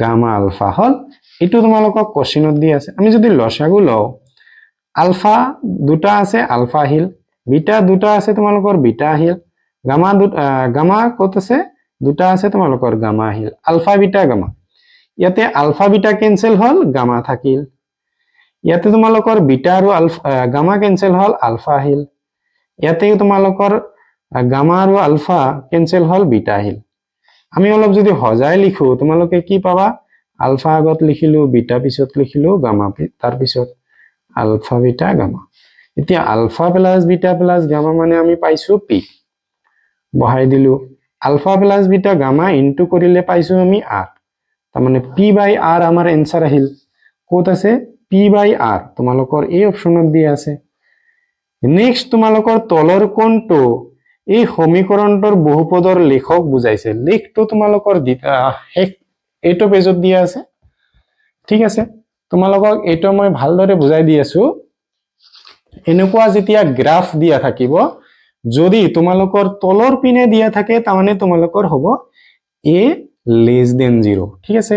গামা আলফা হল এটো তোমালোকক কোশ্চেনত দিয়া আছে আমি যদি লসাগু লও আলফা দুটা আছে আলফা আহিল বিটা দুটা আছে তোমালোকৰ বিটা আহিল গামা কত আছে দুটা আছে তোমালোকৰ গামা আহিল আলফা বিটা গামা ইয়াতে আলফা বিটা ক্যান্সেল হল গামা থাকিল ইয়াতে তোমালোকৰ বিটা আৰু আলফা গামা ক্যান্সেল হল আলফা আহিল ইয়াতে তোমালোকৰ গামা আৰু আলফা ক্যান্সেল হল বিটা আহিল আমি অলপ যদি হজাই লিখো তোমালোকে কি পাবা আলফা আগত লিখিলো বিটা পিছত লিখিলো গামা তাৰ পিছত আলফা বিটা গামা এতিয়া alpha plus beta plus gamma মানে আমি পাইছো p বহাই দিলু alpha plus beta gamma into কৰিলে পাইছো আমি r তাৰ মানে p বাই r আমাৰ आंसर আহিল কত আছে p বাই r তোমালোকৰ এই অপচনত দিয়া আছে নেক্সট তোমালোকৰ তলৰ কোনটো এই সমীকৰণটোৰ বহুপদৰ লেখক বুজাইছে লেখটো তোমালোকৰ এইটো পেজত দিয়া আছে ঠিক আছে তোমালোকক এইটো মই ভালদৰে বুজাই দি আছো এনেকুৱা যেতিয়া গ্ৰাফ দিয়া থাকিব যদি তোমালোকৰ তলৰ পিনে দিয়া থাকে তাৰমানে তোমালোকৰ হ'ব a less than 0 ঠিক আছে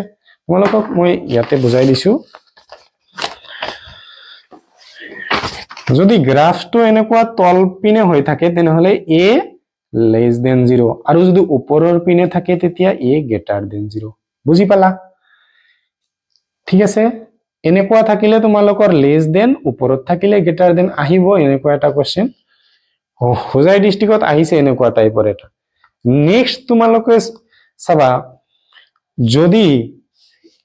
তোমালোকক মই ইয়াতে বুজাই দিছো যদি গ্ৰাফটো এনেকুৱা তল পিনে হৈ থাকে তেনেহলে a less than 0 আৰু যদি ওপৰৰ পিনে থাকে তেতিয়া a greater than 0 বুজি পালা ঠিক আছে এনেকুৱা থাকিলে তোমালোকৰ less than ওপৰত থাকিলে greater than আহিব এনেকুৱা এটা কোশ্চেন হোজাই ডিস্ট্ৰিক্টত আহিছে এনেকুৱা টাইপৰ এটা নেক্সট তোমালোকে চাবা যদি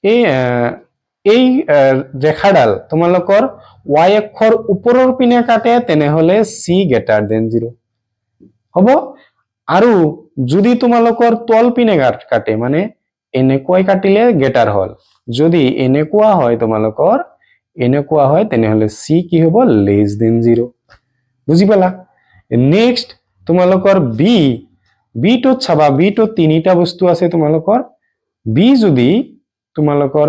এই ৰেখাডাল তোমালোকৰ y অক্ষৰ ওপৰৰ পিনে কাটে তেনেহলে c greater than 0 হ'ব আৰু যদি তোমালোকৰ তল পিনে কাটে মানে এনেকৈ কাটিলে গেটাৰ হল যদি এনেকুৱা হয় তোমালোকৰ এনেকুৱা হয় তেনেহলে c কি হ'ব less than 0 বুজি পালা নেক্সট তোমালোকৰ b টো চাবা b টো তিনিটা বস্তু আছে তোমালোকৰ b যদি তোমালোকৰ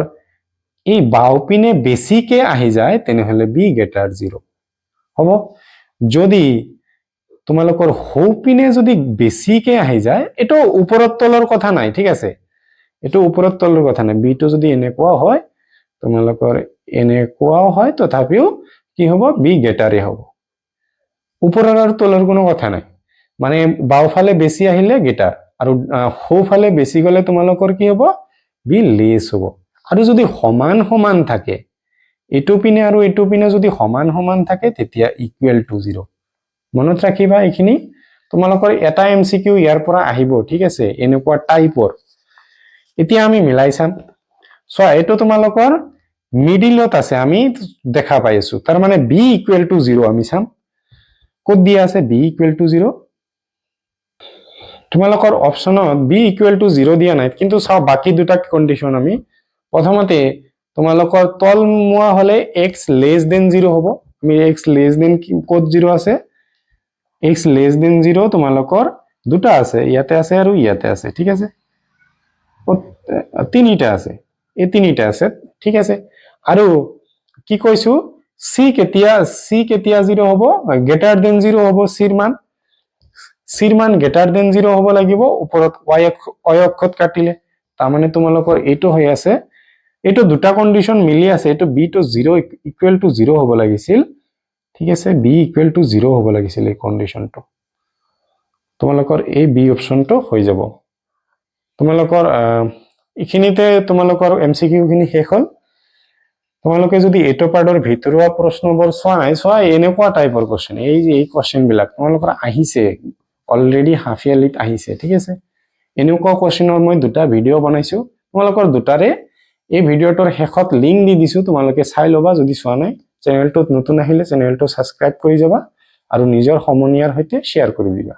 এই বাও পিনে বেছিকে আহি যায় তেনেহলে b greater 0 হ'ব যদি তোমালোকৰ হৌ পিনে যদি বেছিকে আহি যায় এটো ওপৰত তলৰ কথা নাই ঠিক আছে এটো ওপৰত তলৰ কথা নাই বি টো যদি এনেকুৱা হয় তোমালোকৰ এনেকুৱাও হয় তথাপিও কি হ'ব বি গেটাৰে হ'ব ওপৰৰ আৰু তলৰ কোনো কথা নাই মানে বাওফালে বেছি আহিলে গেটাৰ আৰু হৌফালে বেছি গলে তোমালোকৰ কি হ'ব বি লেস হ'ব আৰু যদি সমান সমান থাকে এটো পিনে আৰু এটো পিনে যদি সমান সমান থাকে তেতিয়া ইকুৱেল টু 0 মনত ৰাখিবা এইখিনি তোমালোকৰ এটা এমসিকিউ ইয়াৰ পৰা আহিব ঠিক আছে এনেকুৱা টাইপৰ এতিয়া আমি মিলাই চাম সো এটো তোমালোকৰ মিডিলত আছে আমি দেখা পাই আছো তাৰ মানে b ইকুৱেল টু 0 আমি চাম কোড দিয়া আছে b ইকুৱেল টু 0 তোমালোকৰ অপচনত b ইকুৱেল টু 0 দিয়া নাই কিন্তু চাও বাকি দুটা কন্ডিশন আমি প্ৰথমতে তোমালোকৰ তল মুৱা হলে x less than 0 হ'ব আমি x লেছ দেন ক'ত 0 আছে x লেছ দেন 0 তোমালোকৰ দুটা আছে ইয়াতে আছে আৰু ইয়াতে আছে ঠিক আছে তিনিটা আছে এই তিনিটা আছে ঠিক আছে আৰু কি কৈছো c কেতিয়া 0 হ'ব গ্ৰেটাৰ দেন 0 হ'ব c ৰ মান গ্ৰেটাৰ দেন 0 হ'ব লাগিব ওপৰত y অক্ষত কাটিলে তাৰ মানে তোমালোকৰ এইটো হৈ আছে এইটো দুটা কন্ডিশন মিলি আছে এইটো b টু 0 ইকুৱেল টু 0 হ'ব লাগিছিল ঠিক আছে b ইকুৱেল টু 0 হ'ব লাগিছিল এই কন্ডিশনটো তোমালোকৰ এই b অপচনটো হৈ যাব তোমালোকৰ ইখিনিতে তোমালোকৰ এমসিকিউ খিনি শেষ হ'ল তোমালোকে যদি এটো পাৰ্টৰ ভিতৰুৱা প্ৰশ্নবোৰ চোৱা নাই চোৱা এনেকুৱা টাইপৰ কোশ্চেন এই কোশ্চেন বিলাক তোমালোকৰ আহিছে অলৰেডি হাফ ইয়াৰলিত আহিছে ঠিক আছে এনেকুৱা কোশ্চেনৰ মই দুটা ভিডিও বনাইছো তোমালোকৰ দুটাৰে এই ভিডিওটোৰ শেষত লিংক দি দিছো তোমালোকে চাই লবা যদি চোৱা নাই চেনেলটোত নতুন আহিলে চেনেলটো সাবস্ক্ৰাইব কৰি যাবা আৰু নিজৰ সমনীয়াৰ সৈতে শেয়াৰ কৰি দিবা